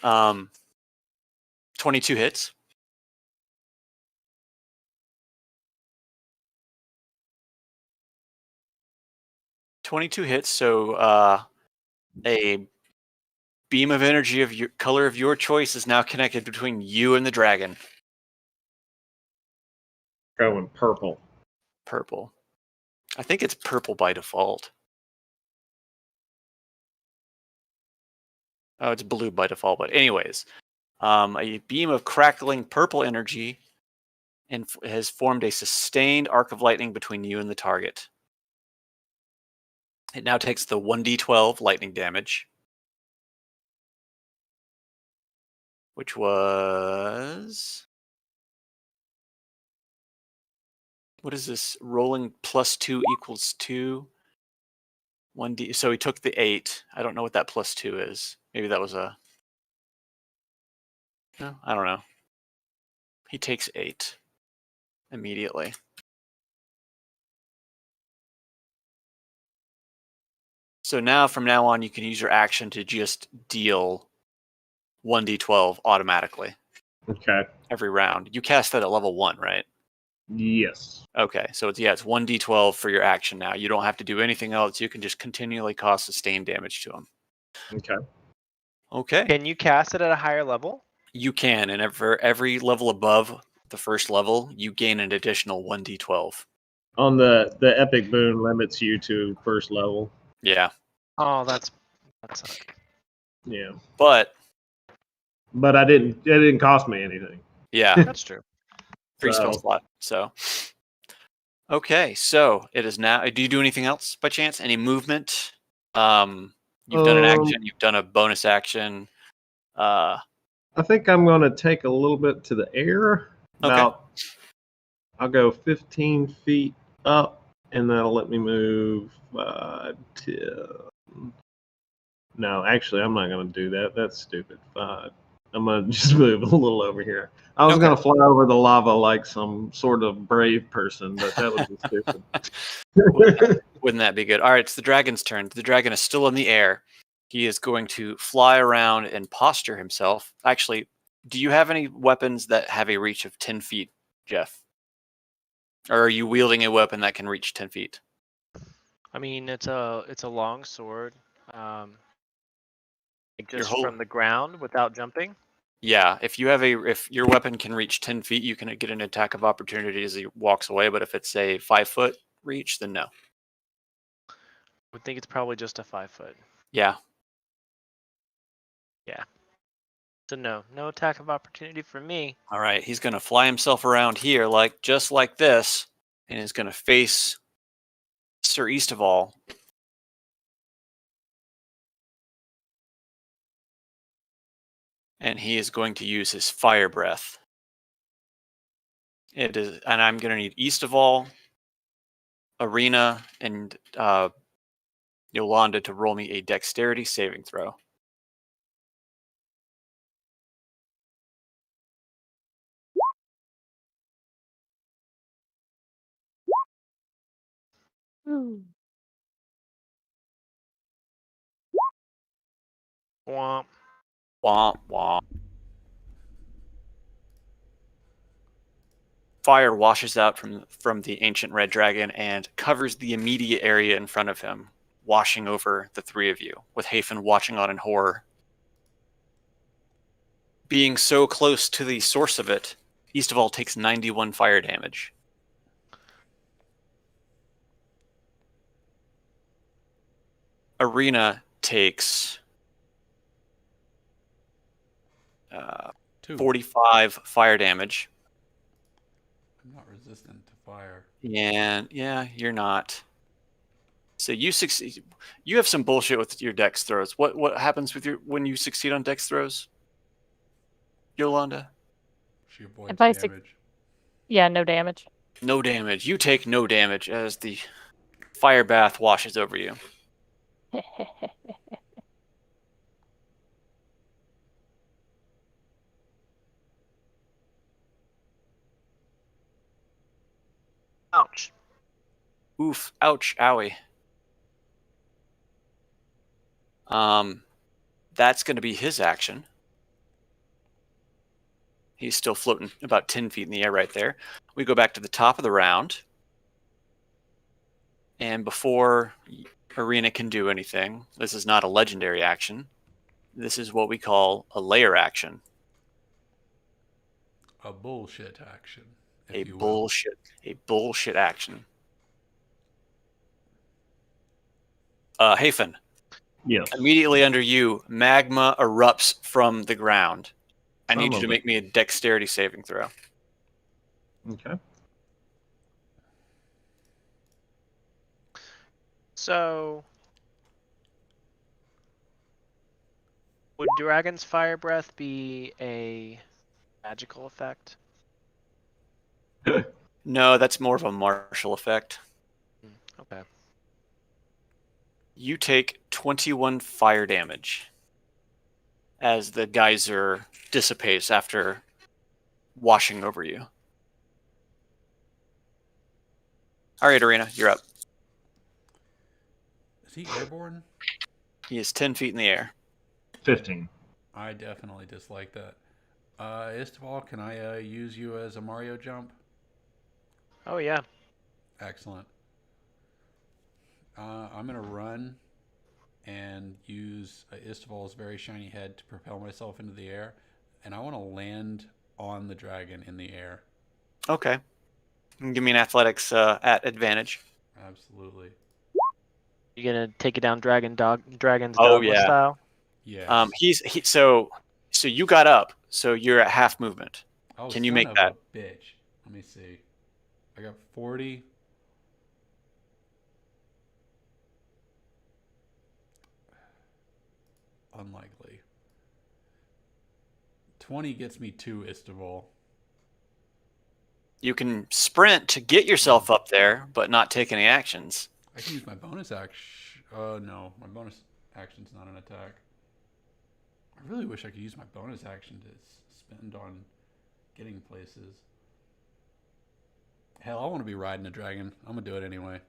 22 hits. So a beam of energy of your color of your choice is now connected between you and the dragon. Going purple. Purple. I think it's purple by default. Oh, it's blue by default, but anyways. A beam of crackling purple energy and has formed a sustained arc of lightning between you and the target. It now takes the 1d12 lightning damage, which was... What is this? Rolling +2 equals 2. 1d. So he took the 8. I don't know what that +2 is. Maybe that was a... No, I don't know. He takes 8 immediately. So now, from now on, you can use your action to just deal 1d12 automatically. Okay. Every round. You cast that at level 1, right? Yes. Okay, so it's 1d12 for your action now. You don't have to do anything else. You can just continually cause sustained damage to him. Okay. Okay. Can you cast it at a higher level? You can, and for every level above the first level, you gain an additional 1d12. On the epic boon limits you to first level. Yeah, Oh, that's Yeah, but but it didn't cost me anything. yeah, that's true. free spell So- slot. So, okay, so it is now. Do you do anything else by chance? Any movement? You've done an action. You've done a bonus action. I think I'm going to take a little bit to the air. About, I'll go 15 feet up, and that'll let me move 10. No, actually, I'm not going to do that. That's stupid. 5. I'm going to just move a little over here. I was going to fly over the lava like some sort of brave person, but that would be stupid. Wouldn't that be good? All right, it's the dragon's turn. The dragon is still in the air. He is going to fly around and posture himself. Actually, do you have any weapons that have a reach of 10 feet, Jeff? Or are you wielding a weapon that can reach 10 feet? I mean, it's a long sword. Just whole- from the ground without jumping. Yeah, if your weapon can reach 10 feet, you can get an attack of opportunity as he walks away. But if it's a 5-foot reach, then no. I would think it's probably just a 5-foot. Yeah. So no attack of opportunity for me. All right, he's going to fly himself around here, just like this, and is going to face Sir Eastofall. And he is going to use his fire breath. And I'm going to need Eastofall, Arena, and Yolanda to roll me a dexterity saving throw. Womp. Womp womp. Fire washes out from the ancient red dragon and covers the immediate area in front of him, washing over the three of you, with Hafen watching on in horror. Being so close to the source of it, Eastofall takes 91 fire damage. Arena takes 45 fire damage. I'm not resistant to fire. And yeah, you're not. So you succeed. You have some bullshit with your dex throws. What happens with when you succeed on dex throws, Yolanda? She avoids If I damage. Yeah, no damage. No damage. You take no damage as the fire bath washes over you. Ouch. Oof. Ouch. Owie. That's going to be his action. He's still floating about 10 feet in the air right there. We go back to the top of the round. And before Arena can do anything, this is not a legendary action. This is what we call a layer action. A bullshit action. A bullshit action. Hafen. Yes. Immediately under you, magma erupts from the ground. I need you to make me a dexterity saving throw. Okay. So, would Dragon's Fire Breath be a magical effect? No, that's more of a martial effect. Okay. You take 21 fire damage as the geyser dissipates after washing over you. All right, Arena, you're up. Is he airborne? He is 10 feet in the air. 15. I definitely dislike that. Istval, can I use you as a Mario jump? Oh yeah. Excellent. I'm going to run and use Istval's very shiny head to propel myself into the air. And I want to land on the dragon in the air. Okay. Give me an athletics at advantage. Absolutely. You gonna take it down dragon's Oh, dogma yeah. style? Yes. So you got up, so you're at half movement. Oh, Can you son make of that? a bitch. Let me see. I got 40. Unlikely. 20 gets me to Istanbul. You can sprint to get yourself up there, but not take any actions. I can use my bonus action. No, my bonus action's not an attack. I really wish I could use my bonus action to spend on getting places. Hell, I want to be riding a dragon. I'm gonna do it anyway.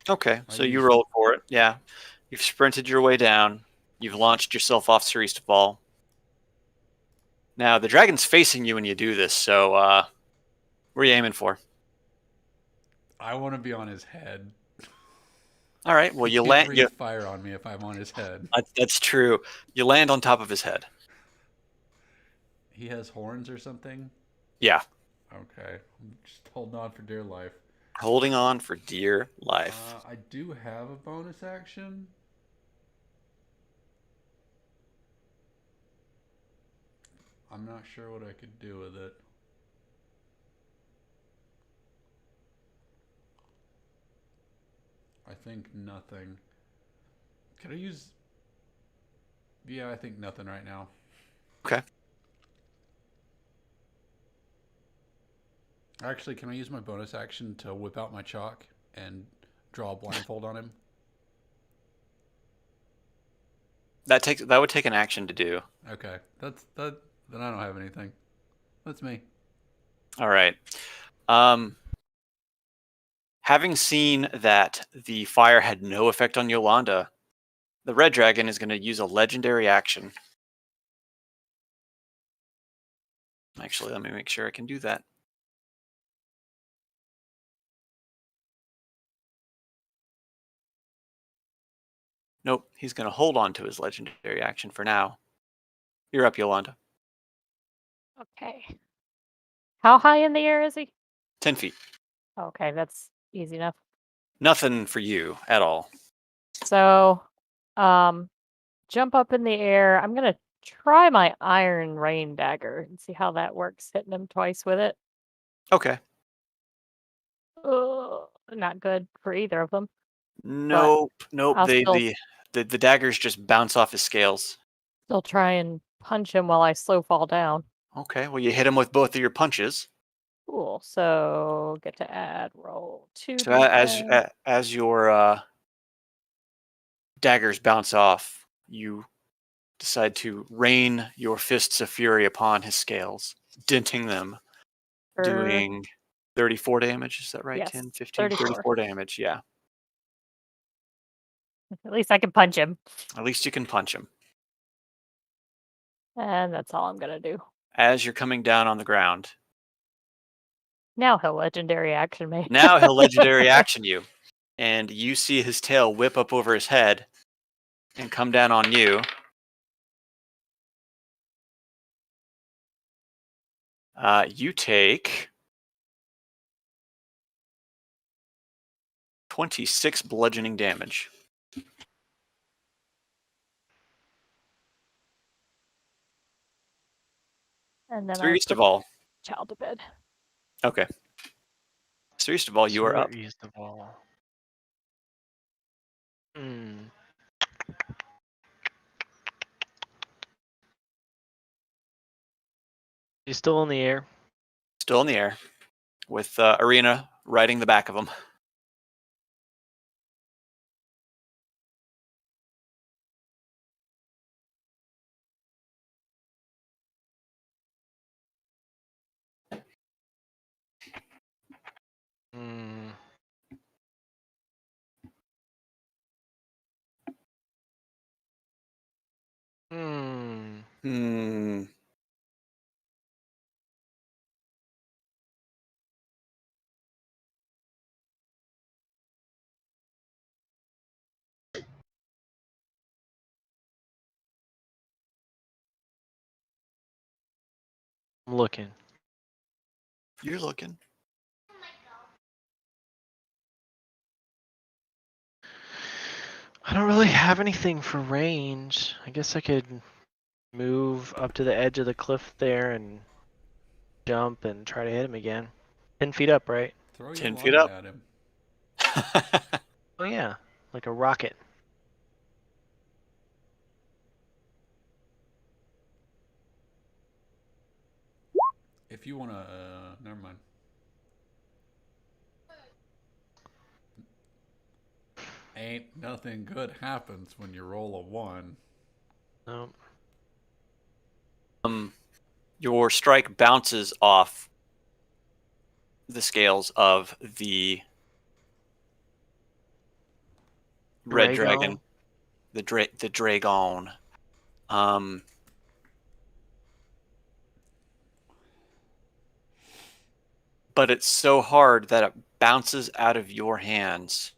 Okay, so you use- rolled for it. Yeah. You've sprinted your way down. You've launched yourself off Seristafal. Now, the dragon's facing you when you do this, so what are you aiming for? I want to be on his head. All right, well, He you can't land. breathe fire on me if I'm on his head. That's true. You land on top of his head. He has horns or something? Yeah. Okay. I'm just holding on for dear life. Holding on for dear life. I do have a bonus action. I'm not sure what I could do with it. I think nothing. Could I use... Yeah, I think nothing right now. Okay. Actually, can I use my bonus action to whip out my chalk and draw a blindfold on him? That would take an action to do. Okay, that. Then I don't have anything. That's me. All right. Having seen that the fire had no effect on Yolanda, the red dragon is going to use a legendary action. Actually, let me make sure I can do that. Nope, he's going to hold on to his legendary action for now. You're up, Yolanda. Okay. How high in the air is he? 10 feet. Okay, that's easy enough. Nothing for you at all. So, jump up in the air. I'm gonna try my iron rain dagger and see how that works. Hitting him twice with it. Okay. Not good for either of them. Nope. I'll The daggers just bounce off his scales. Still try and punch him while I slow fall down. Okay, well, you hit him with both of your punches. Cool. So get to add roll 2. So as your daggers bounce off, you decide to rain your fists of fury upon his scales, denting them, doing 34 damage. Is that right? Yes, 10, 15, 34 damage. Yeah. At least I can punch him. At least you can punch him. And that's all I'm gonna do. As you're coming down on the ground, Now he'll legendary action me. now he'll legendary action you, and you see his tail whip up over his head and come down on you. You take 26 bludgeoning damage. And then Seriously of all. child to bed. Okay. Seriously of all, you are up. Used the ball. Hmm. He's still in the air. Still in the air, with Arena riding the back of him. Hmm. Hmm. Hmm. I'm looking. You're looking. I don't really have anything for range. I guess I could move up to the edge of the cliff there and jump and try to hit him again. 10 feet up, right? Throw your 10 feet line up. at him. Oh yeah, like a rocket. If you want to, never mind. Ain't nothing good happens when you roll a 1. No. Your strike bounces off the scales of the red dragon, the dragon. But it's so hard that it bounces out of your hands.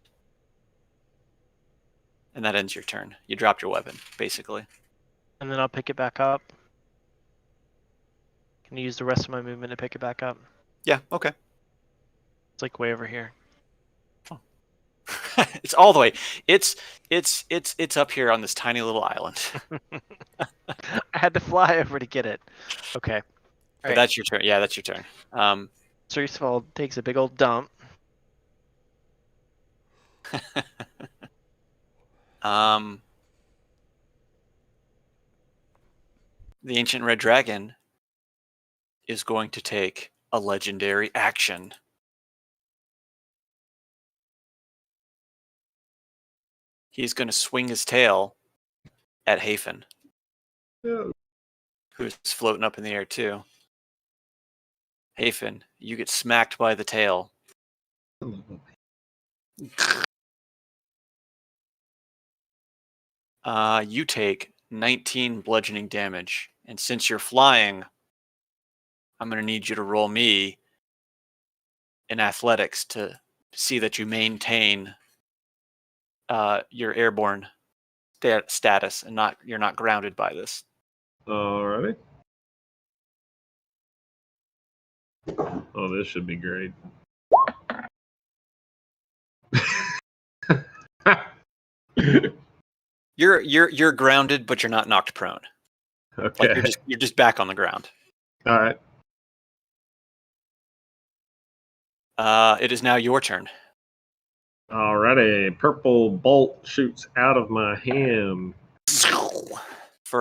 And that ends your turn. You dropped your weapon, basically. And then I'll pick it back up. Can you use the rest of my movement to pick it back up? Yeah, okay. It's like way over here. It's all the way. It's up here on this tiny little island. I had to fly over to get it. Okay. But that's your turn. Yeah, that's your turn. Cersei takes a big old dump. The Ancient Red Dragon is going to take a legendary action. He's going to swing his tail at Hafen, who's floating up in the air too. Hafen, you get smacked by the tail. You take 19 bludgeoning damage. And since you're flying, I'm going to need you to roll me in athletics to see that you maintain your airborne status and you're not grounded by this. Alrighty. Oh, this should be great. You're grounded, but you're not knocked prone. Okay. Like you're just back on the ground. All right. It is now your turn. Alrighty. Purple bolt shoots out of my hand.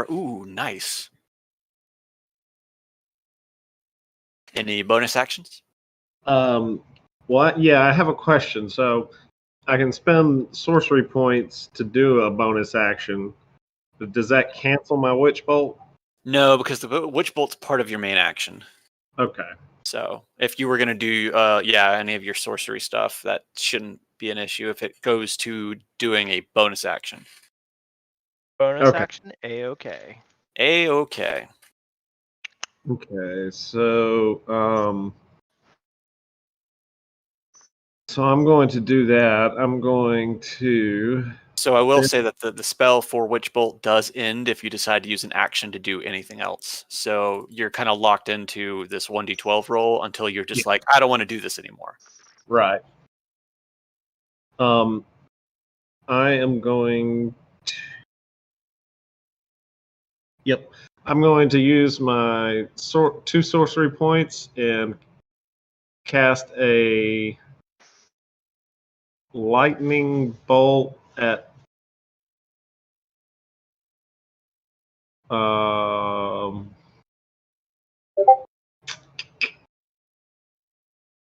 Nice. Any bonus actions? What? Yeah, I have a question. So I can spend sorcery points to do a bonus action. But does that cancel my witch bolt? No, because the witch bolt's part of your main action. Okay. So if you were going to do, any of your sorcery stuff, that shouldn't be an issue if it goes to doing a bonus action. Bonus action, A-okay. A-okay. Okay, so I'm going to do that. I'm going to... So I will say that the spell for Witch Bolt does end if you decide to use an action to do anything else. So you're kind of locked into this 1d12 roll until you're just like, I don't want to do this anymore. Right. I am going to... Yep. I'm going to use my 2 sorcery points and cast a lightning bolt at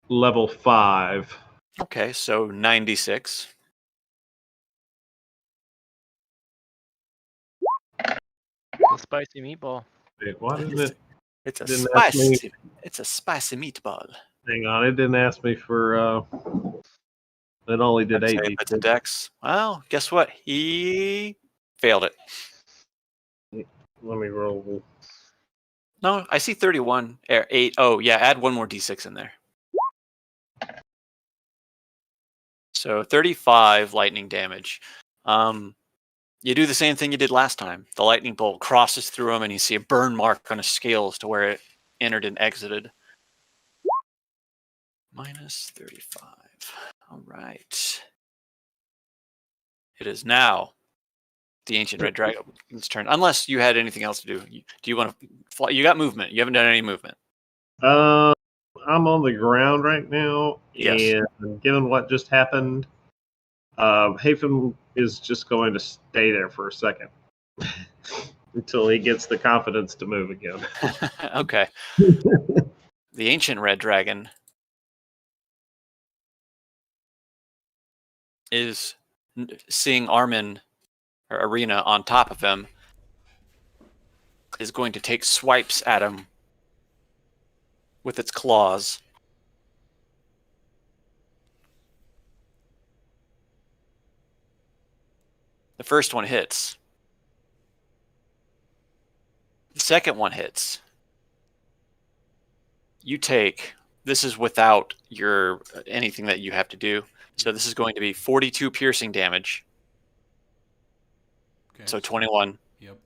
level 5. Okay, so 96. A spicy meatball. Wait, why didn't it? It's a Didn't ask me- spicy. It's a spicy meatball. Hang on, it didn't ask me for. It only did 8. That's a dex. Well, guess what? He failed it. Let me roll. No, I see 31. 8. Oh, yeah, add one more d6 in there. So 35 lightning damage. You do the same thing you did last time. The lightning bolt crosses through him, and you see a burn mark on his scales to where it entered and exited. -35. All right. It is now the ancient red dragon's turn. Unless you had anything else to do. Do you want to fly? You got movement. You haven't done any movement. I'm on the ground right now, Yes. and given what just happened, Hafen is just going to stay there for a second until he gets the confidence to move again. Okay. The ancient red dragon is seeing Armin or Arena on top of him, is going to take swipes at him with its claws. The first one hits. The second one hits. You take, this is without your anything that you have to do. So this is going to be 42 piercing damage. Okay. So 21. Yep.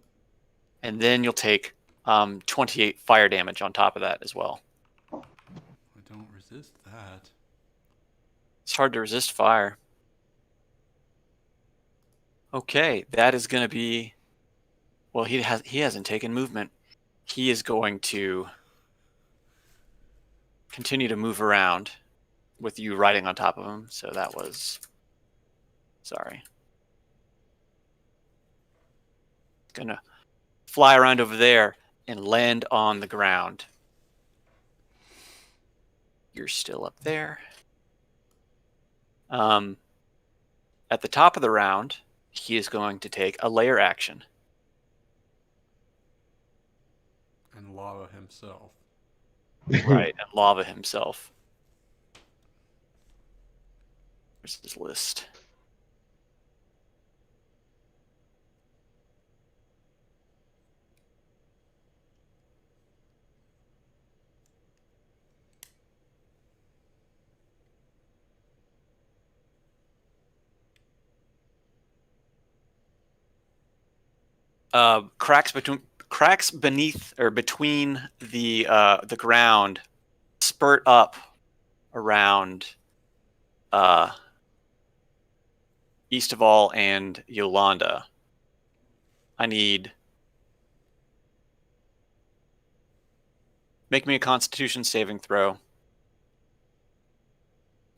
And then you'll take 28 fire damage on top of that as well. I don't resist that. It's hard to resist fire. Okay, that is going to be... Well, he hasn't taken movement. He is going to continue to move around with you riding on top of him. So that was... Sorry. Gonna fly around over there and land on the ground. You're still up there. At the top of the round, he is going to take a layer action. And lava himself. Right, and lava himself. Where's his list? Cracks beneath or between the ground spurt up around Eastaval and Yolanda. I need... Make me a Constitution saving throw.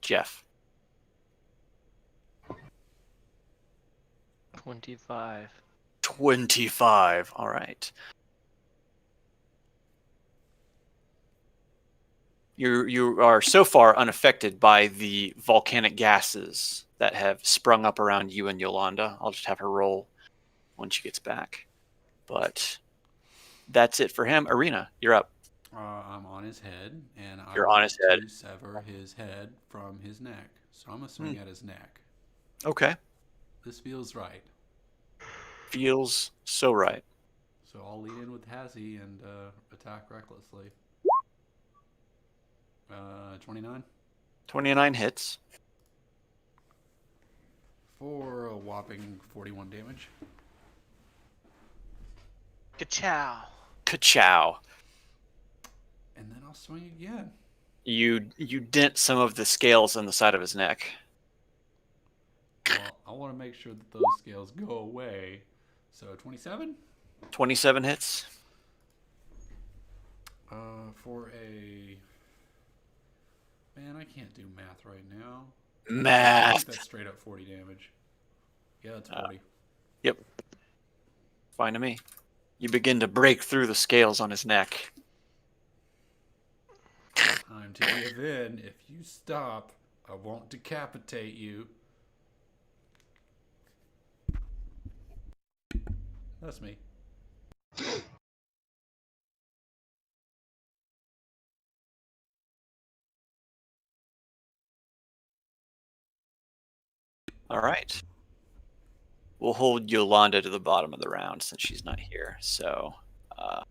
Jeff. 25. 25. All right. You are so far unaffected by the volcanic gases that have sprung up around you and Yolanda. I'll just have her roll when she gets back. But that's it for him. Arena, you're up. I'm on his head, and You're I on want his head. to sever his head from his neck. So I'm going to swing at his neck. Okay. This feels right. Feels so right. So I'll lead in with Hazy and attack recklessly. 29? 29 hits. For a whopping 41 damage. Ka-chow. Ka-chow. And then I'll swing again. You dent some of the scales on the side of his neck. Well, I want to make sure that those scales go away. So 27? 27 hits. For a... Man, I can't do math right now. I Math. think that's straight up 40 damage. Yeah, that's 40. Yep. Fine to me. You begin to break through the scales on his neck. Time to give in. If you stop, I won't decapitate you. That's me. All right. We'll hold Yolanda to the bottom of the round since she's not here. So we'll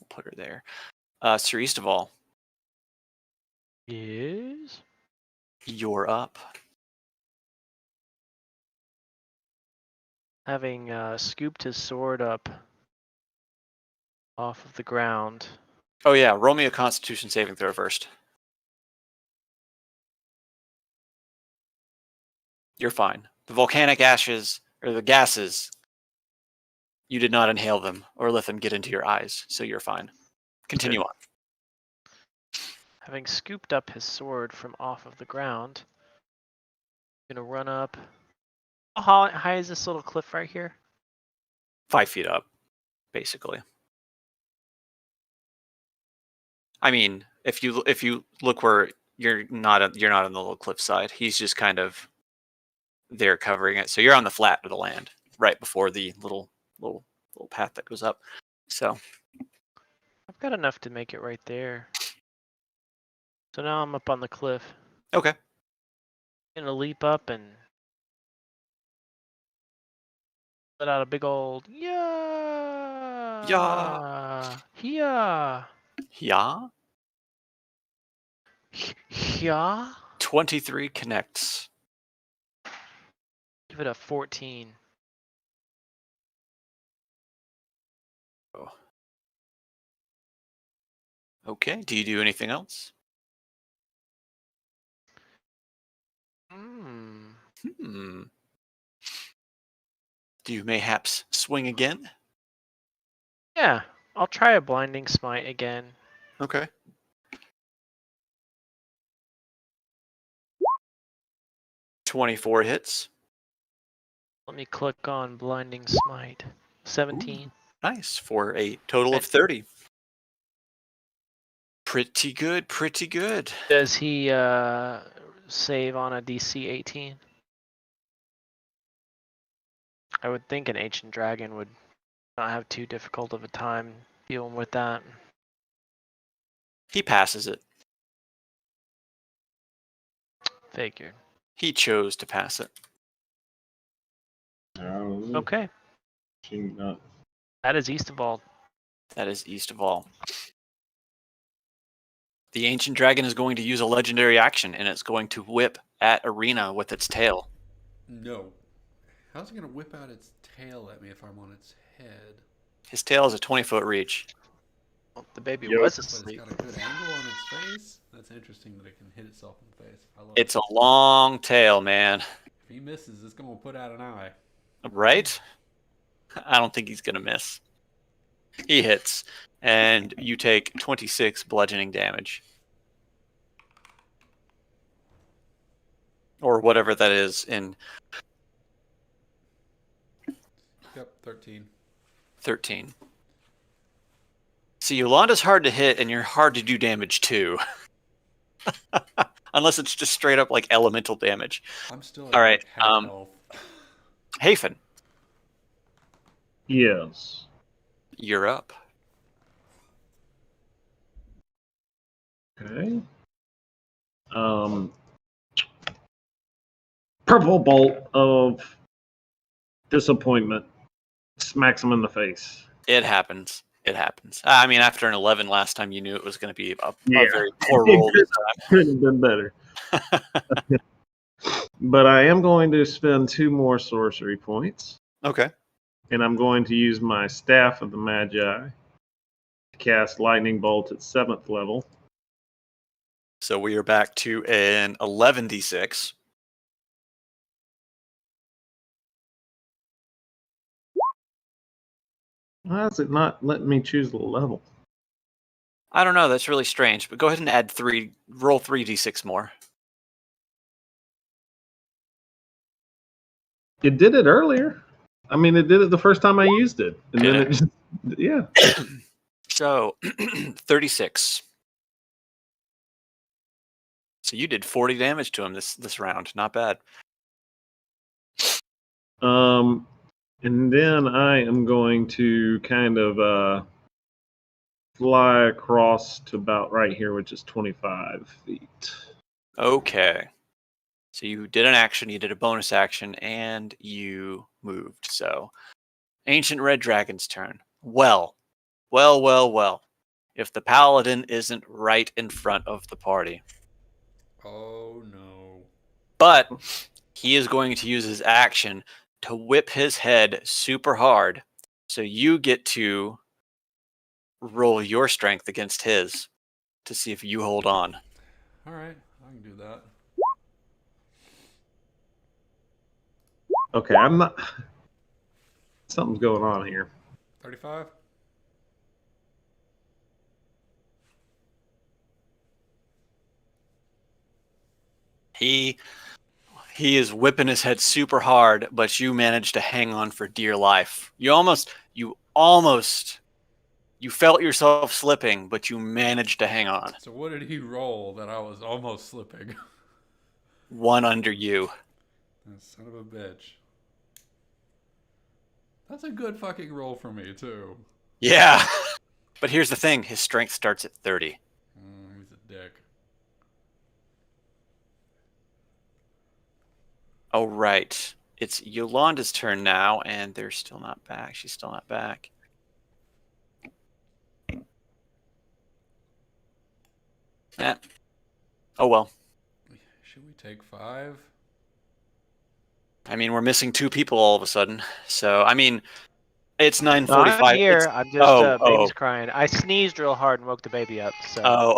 put her there. Sir Eastaval, Yes. you're up. Having scooped his sword up off of the ground. Oh yeah, roll me a Constitution saving throw first. You're fine. The volcanic ashes, or the gases, you did not inhale them or let them get into your eyes, so you're fine. Continue on. Having scooped up his sword from off of the ground, I'm gonna run up. How high is this little cliff right here? 5 feet up, basically. I mean, if you look where you're not on the little cliff side, he's just kind of there covering it. So you're on the flat of the land, right before the little path that goes up. So I've got enough to make it right there. So now I'm up on the cliff. okay, I'm gonna leap up and let out a big old yeah. Yeah. yeah. Yeah. 23 connects. Give it a 14. Oh. Okay. Do you do anything else? Hmm. Do you mayhaps swing again? Yeah, I'll try a blinding smite again. Okay. "24 hits. Let me click on blinding smite. 17. Nice. For a total of 30. Pretty good, pretty good. Does he save on a DC 18? I would think an ancient dragon would not have too difficult of a time dealing with that. He passes it. Figured. He chose to pass it. Okay, Not. that is East of all. That is east of all. The ancient dragon is going to use a legendary action, and it's going to whip at Arena with its tail. No. How's it going to whip out its tail at me if I'm on its head? His tail is a 20-foot reach. Well, the baby Yep. was But it's asleep. got a good angle on its face? That's interesting that it can hit itself in the face. I love It's it. a long tail, man. If he misses, it's going to put out an eye. Right? I don't think he's going to miss. He hits, and you take 26 bludgeoning damage. Or whatever that is in Yep, 13. 13. See, Yolanda's hard to hit, and you're hard to do damage to. Unless it's just straight up like elemental damage. I'm still at All right, half health. Hafen, Yes. you're up. Okay. Purple bolt of disappointment smacks him in the face. It happens. It happens. I mean, after an 11 last time, you knew it was going to be a Yeah. very poor roll this Could have been better. But I am going to spend 2 more sorcery points, time. Okay. and I'm going to use my Staff of the Magi to cast Lightning Bolt at 7th level. So we are back to an 11d6. Why is it not letting me choose the level? I don't know. That's really strange. But go ahead and add 3. Roll 3d6 more. It did it earlier. I mean, it did it the first time I used it. And Did then it? it just, yeah. So 36. So you did 40 damage to him this round. Not bad. And then I am going to kind of fly across to about right here, which is 25 feet. Okay. So you did an action, you did a bonus action, and you moved. So Ancient Red Dragon's turn. Well. If the paladin isn't right in front of the party. Oh, no. But he is going to use his action to whip his head super hard. So you get to roll your strength against his to see if you hold on. All right, I can do that. Okay, I'm not. Something's going on here. 35? He is whipping his head super hard, but you managed to hang on for dear life. You felt yourself slipping, but you managed to hang on. So what did he roll that I was almost slipping? One under you. That son of a bitch. That's a good fucking roll for me, too. Yeah. But here's the thing. His strength starts at 30. He's a dick. Oh, right. It's Yolanda's turn now, and they're still not back. She's still not back. Eh. Oh, well. Should we take 5? I mean, we're missing 2 people all of a sudden. So, I mean, it's No, 9:45. I'm here. It's- I'm just baby's crying. I sneezed real hard and woke the baby up. So.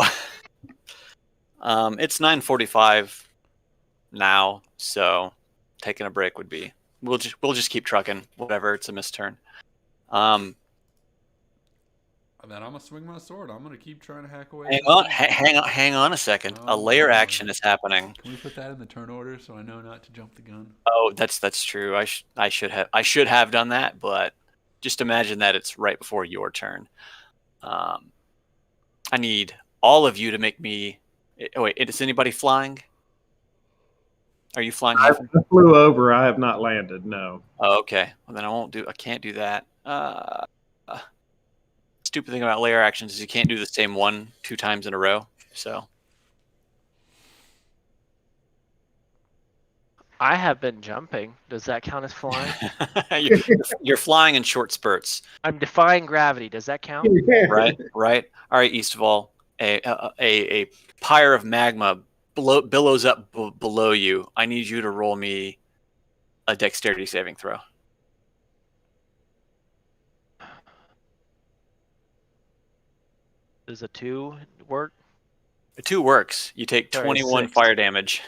It's 9:45 now, so taking a break would be. We'll just keep trucking. Whatever. It's a missed turn. And then I'm gonna swing my sword. I'm gonna keep trying to hack away. Hang on a second. Oh, A layer no. action is happening. Can we put that in the turn order so I know not to jump the gun? Oh, that's true. I should have done that, but just imagine that it's right before your turn. I need all of you to make me. Oh wait, is anybody flying? Are you flying? I flew over. I have not landed. No. Oh, okay. Well, then I can't do that. Stupid thing about layer actions is you can't do the same one 2 times in a row. So I have been jumping. Does that count as flying? you're flying in short spurts. I'm defying gravity. Does that count? Right. All right, Eastval. A pyre of magma billows up below you. I need you to roll me a dexterity saving throw. Does a 2 work? A 2 works. You take Sorry, 21 6. fire damage.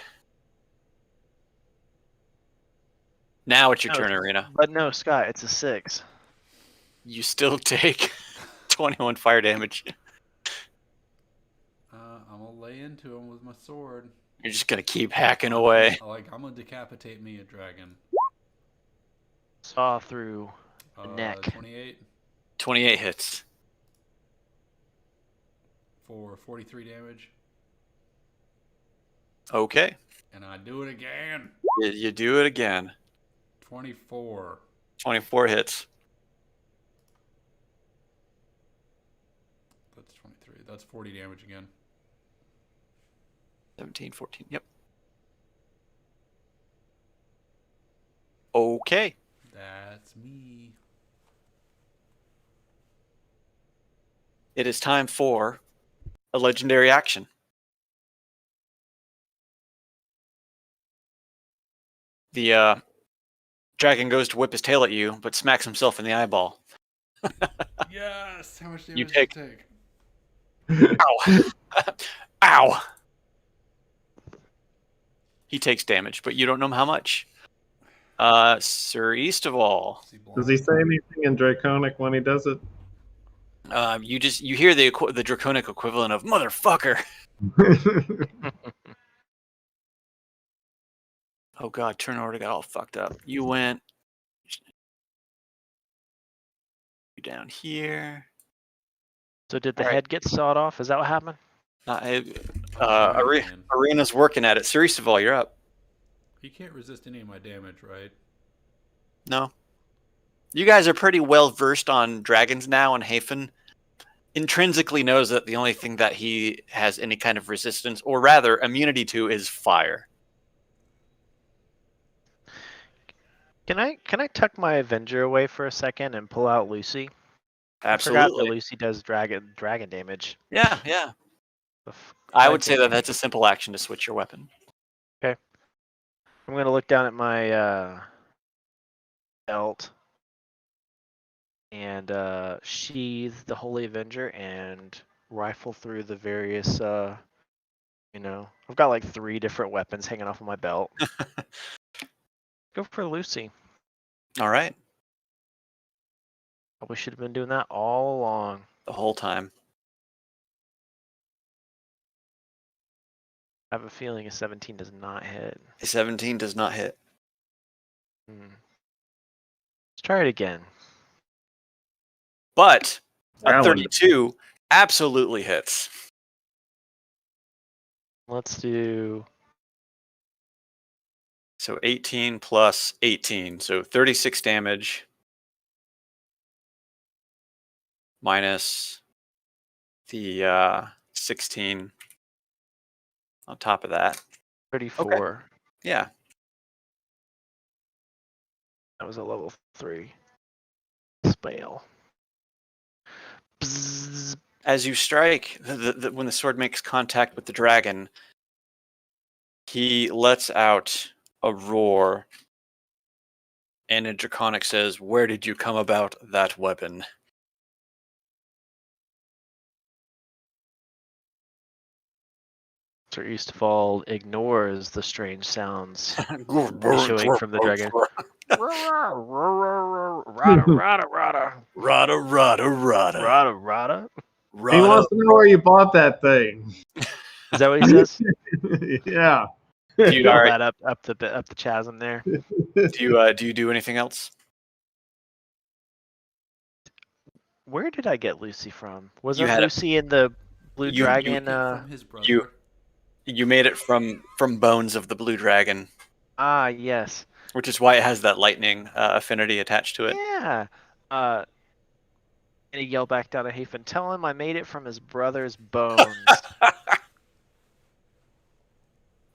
Now it's your No, turn, Arena. But no, Scott, it's a 6. You still take 21 fire damage. I'm gonna lay into him with my sword. You're just gonna keep hacking away. I'm gonna decapitate me a dragon. Saw through the neck. 28 28 hits. for 43 damage. Okay. And I do it again. You do it again. 24. 24 hits. That's 23. That's 40 damage again. 17, 14. Yep. Okay. That's me. It is time for a legendary action. The dragon goes to whip his tail at you, but smacks himself in the eyeball. Yes! How much damage You does take- it take? Ow! Ow! He takes damage, but you don't know how much. Sir Eastval. Is he blind? Does he say anything in Draconic when he does it? You hear the draconic equivalent of motherfucker. Oh god, turn order got all fucked up. You went down here. So did the All right. head get sawed off? Is that what happened? Arena's working at it. Sir Eastval, you're up. He can't resist any of my damage, right? No. You guys are pretty well versed on dragons now, and Hafen intrinsically knows that the only thing that he has any kind of resistance, or rather immunity to, is fire. Can I tuck my Avenger away for a second and pull out Lucy? I forgot that Absolutely. Lucy does dragon damage. Yeah. I would say that that's a simple action to switch your weapon. I'm gonna look down at my belt and sheathe the Holy Avenger and rifle through the various. I've got like 3 different weapons hanging off of my belt. Go for Lucy. All right. Probably should have been doing that all along. The whole time. I have a feeling a 17 does not hit. A 17 does not hit. Let's try it again. But a Round. 32 absolutely hits. Let's do. So 18 plus 18. So 36 damage. Minus the 16 on top of that. 34. Yeah. That was a level 3 spell. Bzzz. As you strike, when the sword makes contact with the dragon, he lets out a roar. And in Draconic says, "Where did you come about that weapon?" Sir Eastfall ignores the strange sounds issuing from the dragon. Rada, rada, rada. Rada, rada, rada. Rada, rada. He wants to know where you bought that thing. Is that what he says? Yeah. Dude, All all right. that up the chasm there. Do you do anything else? Where did I get Lucy from? You Wasn't had it- Lucy in the blue you- dragon? From his brother. you- You made it from bones of the blue dragon, Yes. which is why it has that lightning affinity attached to it. Yeah. And he yelled back down at Hafen, "Tell him I made it from his brother's bones."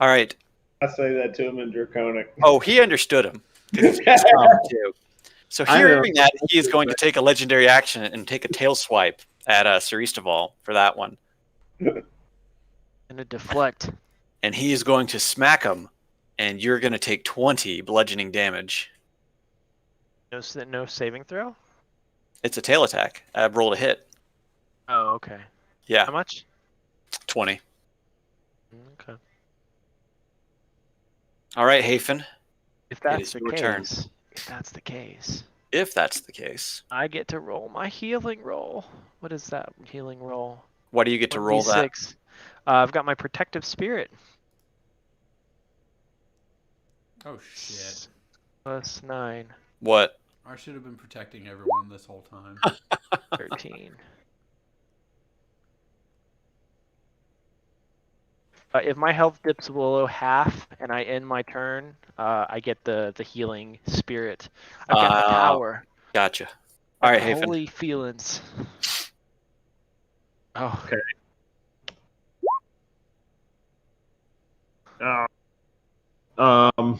All right. I say that to him in Draconic. Oh, he understood him. 'Cause he's from too. So I know. hearing that, he is going to take a legendary action and take a tail swipe at Sir Eastaval for that one. And a deflect. And he is going to smack him, and you're going to take 20 bludgeoning damage. No saving throw? It's a tail attack. Roll a hit. Oh, okay. Yeah, How much? 20. Okay. All right, Hafen. If that's is the your case, turn. if that's the case, If that's the case, I get to roll my healing roll. What is that healing roll? why do you get to roll that? 1d6. I've got my protective spirit. Oh shit! Plus 9, What? I should have been protecting everyone this whole time. 13. If my health dips below half and I end my turn, I get the healing spirit. I've got the power. Gotcha. All right, the Hafen. holy feelings. Oh, Okay. Um,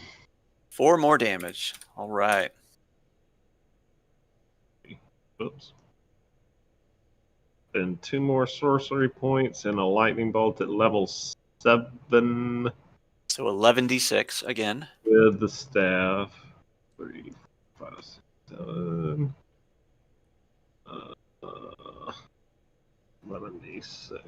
4 more damage. All right. oops. And 2 more sorcery points and a lightning bolt at level 7 So 11d6 again. with the staff. 3, 5, 6, 7. 11d6.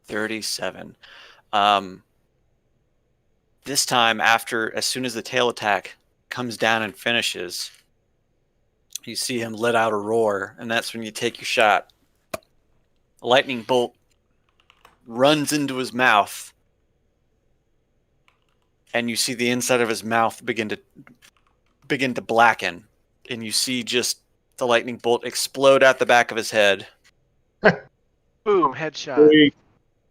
37. This time, as soon as the tail attack comes down and finishes, you see him let out a roar, and that's when you take your shot. A lightning bolt runs into his mouth, and you see the inside of his mouth begin to blacken, and you see just the lightning bolt explode out the back of his head. boom, headshot. Wait,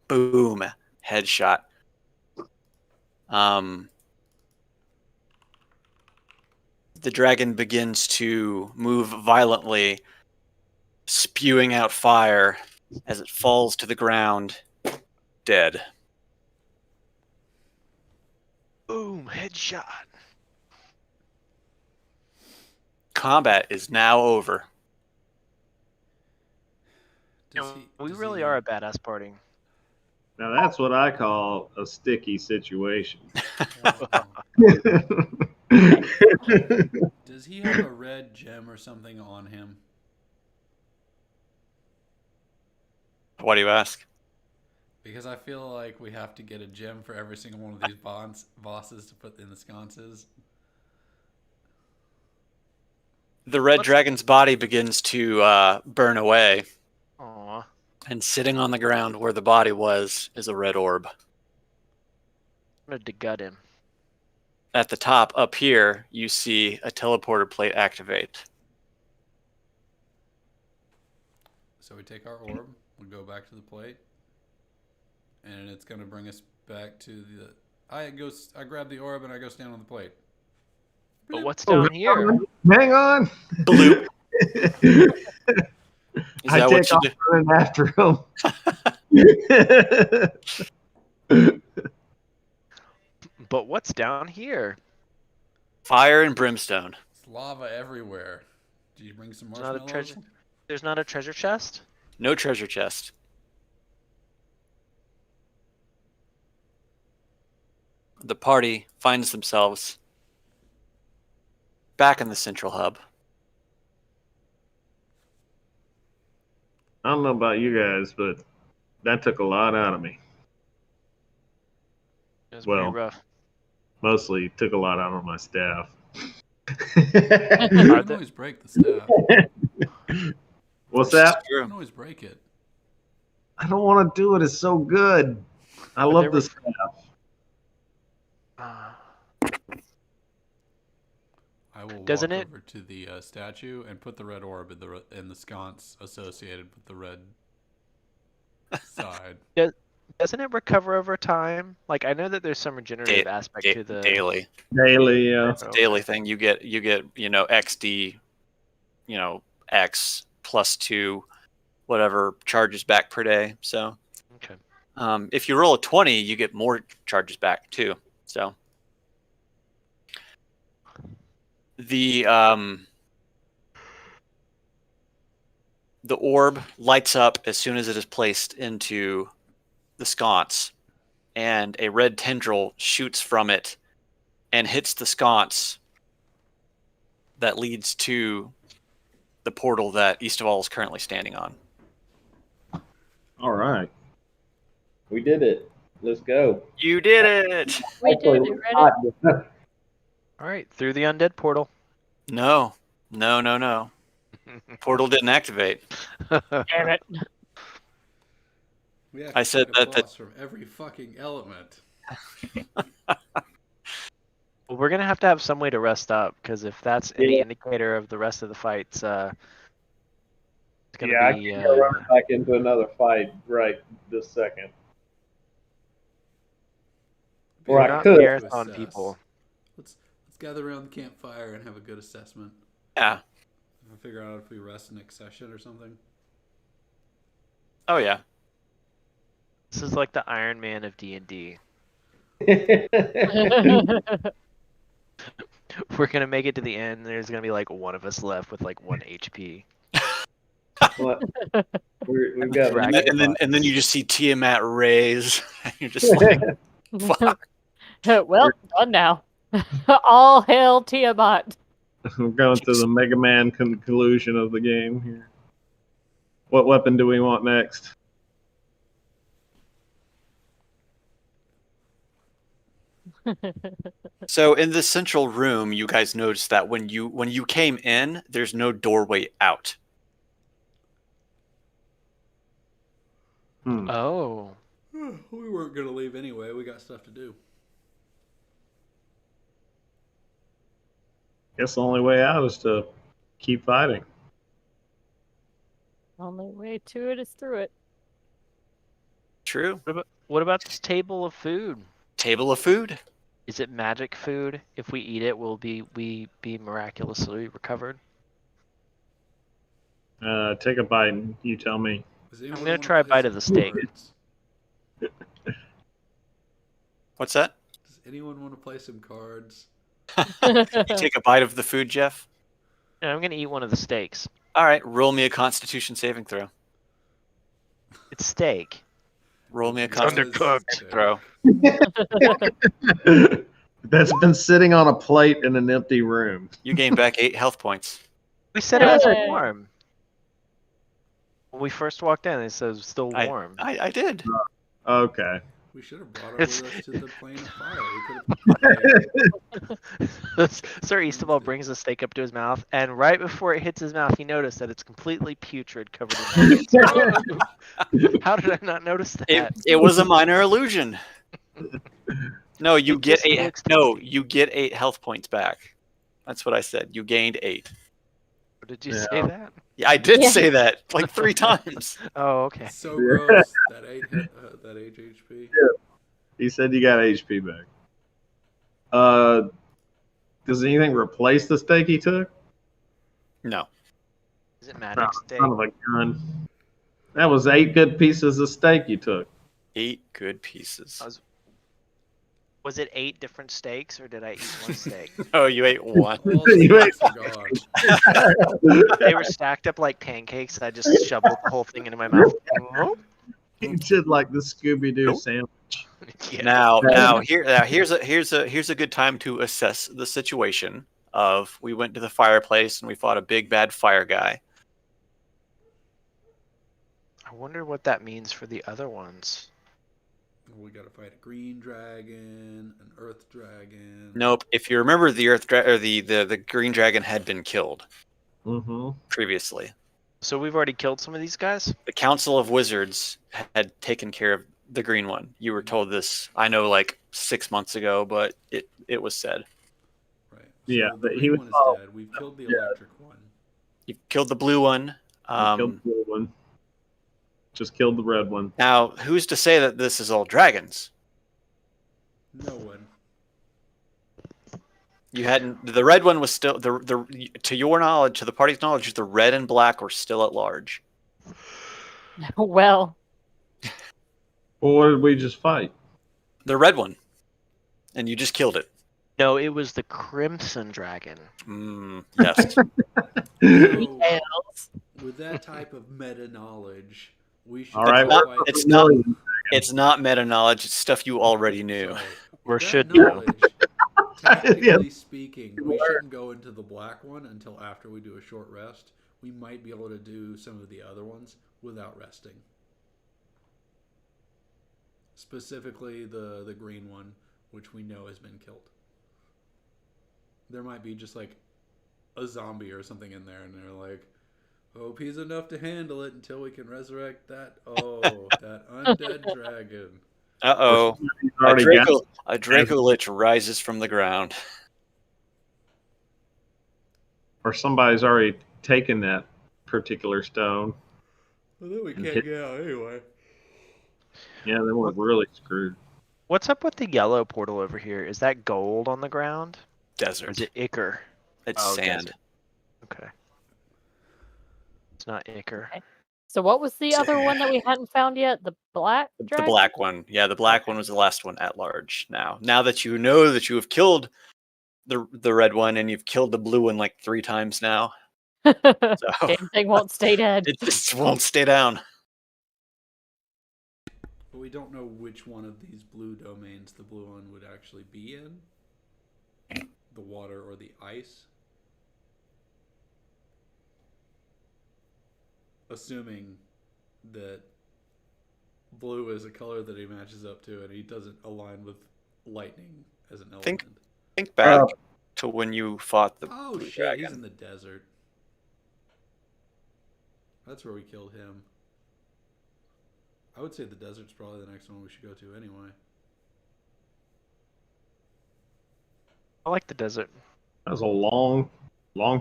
Boom, headshot. The dragon begins to move violently, spewing out fire as it falls to the ground, dead. Boom, headshot. Combat is now over. We really are a badass party. now that's what I call a sticky situation. Does he have a red gem or something on him? Why do you ask? Because I feel like we have to get a gem for every single one of these bosses to put in the sconces. The red dragon's body begins to burn away, Aw. and sitting on the ground where the body was is a red orb. I'm gonna degut him. At the top, up here, you see a teleporter plate activate. So we take our orb, we go back to the plate, and it's gonna bring us back to the. I grab the orb and I go stand on the plate. But what's down here? Hang on. Blue. Is I that take what you off do? running after him. But what's down here? Fire and brimstone. It's lava everywhere. Did you bring some There's not a marshmallows? treasure. There's not a treasure chest? No treasure chest. The party finds themselves back in the central hub. I don't know about you guys, but that took a lot out of me. It was Well. pretty rough. Mostly took a lot out of my staff. You can always break the staff. What's that? You can always break it. I don't want to do it. It's so good. I But love there the was- staff. I will Doesn't walk it- over to the statue and put the red orb in the sconce associated with the red side. Doesn't it recover over time? Like, I know that there's some regenerative aspect to the... Daily. Daily, yeah. It's a daily thing. You get XD, X plus 2, whatever charges back per day. So Okay. if you roll a 20, you get more charges back too. So the orb lights up as soon as it is placed into the sconce, and a red tendril shoots from it and hits the sconce that leads to the portal that East of All is currently standing on. All right. We did it. Let's go. You did it! We did it, Reddit. All right, through the undead portal. No. Portal didn't activate. Damn it. We have I to said fight a that- boss from every fucking element. Well, we're gonna have to have some way to rest up, because if that's any indicator of the rest of the fights, it's gonna Yeah, I be. can go run back into another fight right this second. Be Or a I good could. time to Marathon assess. people. Let's gather around the campfire and have a good assessment. Yeah. We'll figure out if we rest next session or something. Oh yeah. This is like the Iron Man of D&D. We're gonna make it to the end. There's gonna be like one of us left with like 1 HP. What? We've got And then you just see Tiamat raise. And you're just like, fuck. Well, done now. All hail Tiamat. We're going to the Mega Man conclusion of the game here. What weapon do we want next? So in the central room, you guys noticed that when you came in, there's no doorway out. Oh. We weren't gonna leave anyway. We got stuff to do. Guess the only way out is to keep fighting. Only way to it is through it. True. What about this table of food? Table of food. Is it magic food? If we eat it, will we be miraculously recovered? Take a bite and you tell me. I'm gonna try a bite of the steak. What's that? Does anyone want to play some cards? You take a bite of the food, Jeff? Yeah, I'm gonna eat one of the steaks. All right, roll me a Constitution saving throw. It's steak. Roll me a It's Constitution undercooked. saving throw. That's been sitting on a plate in an empty room. You gain back 8 health points. We said it was Hey. warm. When we first walked in, it says still warm. I did. Okay. We should have brought it with us to the plane of fire. We could have. Sir Eastaball brings the steak up to his mouth, and right before it hits his mouth, he noticed that it's completely putrid, covered in maggots. How did I not notice that? It was a minor illusion. No, you It get just 8. looks No, tasty. you get 8 health points back. That's what I said. You gained 8. Did you say that? Yeah, I did Yeah. say that like 3 times. Oh, okay. So gross. That 8 HP. He said you got HP back. Does anything replace the steak he took? No. Is it magic steak? Son of a gun. That was 8 good pieces of steak you took. 8 good pieces. Was it 8 different steaks, or did I eat one steak? Oh, you ate 1. All the steaks are gone. They were stacked up like pancakes. I just shoveled the whole thing into my mouth. You did like the Scooby-Doo Nope. sandwich. Yeah. Here's a good time to assess the situation of we went to the fireplace and we fought a big bad fire guy. I wonder what that means for the other ones. We gotta fight a green dragon, an earth dragon. Nope. If you remember, the green dragon had been killed Mm-hmm. previously. So we've already killed some of these guys? The Council of Wizards had taken care of the green one. You were told this, I know, like 6 months ago, but it was said. Right. Yeah, the but green he was one is all- dead. We've killed the yeah. electric one. You killed the blue one. Killed the blue one. Just killed the red one. Now, who's to say that this is all dragons? No one. You hadn't. The red one was still to your knowledge, to the party's knowledge, the red and black were still at large. Well, Well, what did we just fight? The red one, and you just killed it. No, it was the Crimson Dragon. Yes. So, tails. with that type of meta knowge, we should. All right. not- well, it's not- It's not meta knowledge. It's stuff you already knew. Sorry. Or With that should know. knowledge, tactically speaking, we shouldn't go into the black one until after we do a short rest. We might be able to do some of the other ones without resting. Specifically, the green one, which we know has been killed. There might be just like a zombie or something in there, and they're like, "Hope he's enough to handle it until we can resurrect that." Oh, that undead dragon. Uh-oh. A Draco Lich rises from the ground. Or somebody's already taken that particular stone. Well, then we can't get out anyway. Yeah, then we're really screwed. What's up with the yellow portal over here? Is that gold on the ground? Or Desert. is it ichor? It's Oh, sand. desert. Okay. It's not ichor. So what was the other one that we hadn't found yet? The black dragon? The black one. Yeah, the black one was the last one at large. Now that you know that you have killed the red one and you've killed the blue one like 3 times now. So Damn thing won't stay dead. it just won't stay down. But we don't know which one of these blue domains the blue one would actually be in. The water or the ice. Assuming that blue is a color that he matches up to and he doesn't align with lightning as an element. Think back to when you fought the Oh blue shit, dragon. he's in the desert. That's where we killed him. I would say the desert's probably the next one we should go to anyway. I like the desert. That was a long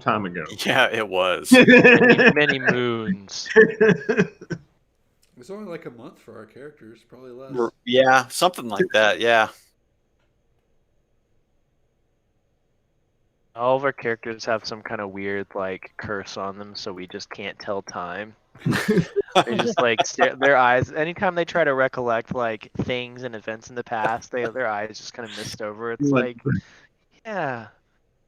time ago. Yeah, it was. Many moons. It's only like a month for our characters, probably less. Yeah, something like that. Yeah. All of our characters have some kind of weird like curse on them, so we just can't tell time. They just like their eyes. Anytime they try to recollect like things and events in the past, their eyes just kind of mist over. It's like, yeah,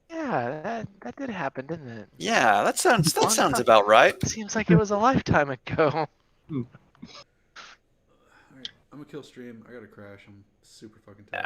that did happen, didn't it? Yeah, that sounds about right. Seems like it was a lifetime ago. Alright, I'm gonna kill stream. I gotta crash. I'm super fucking tired.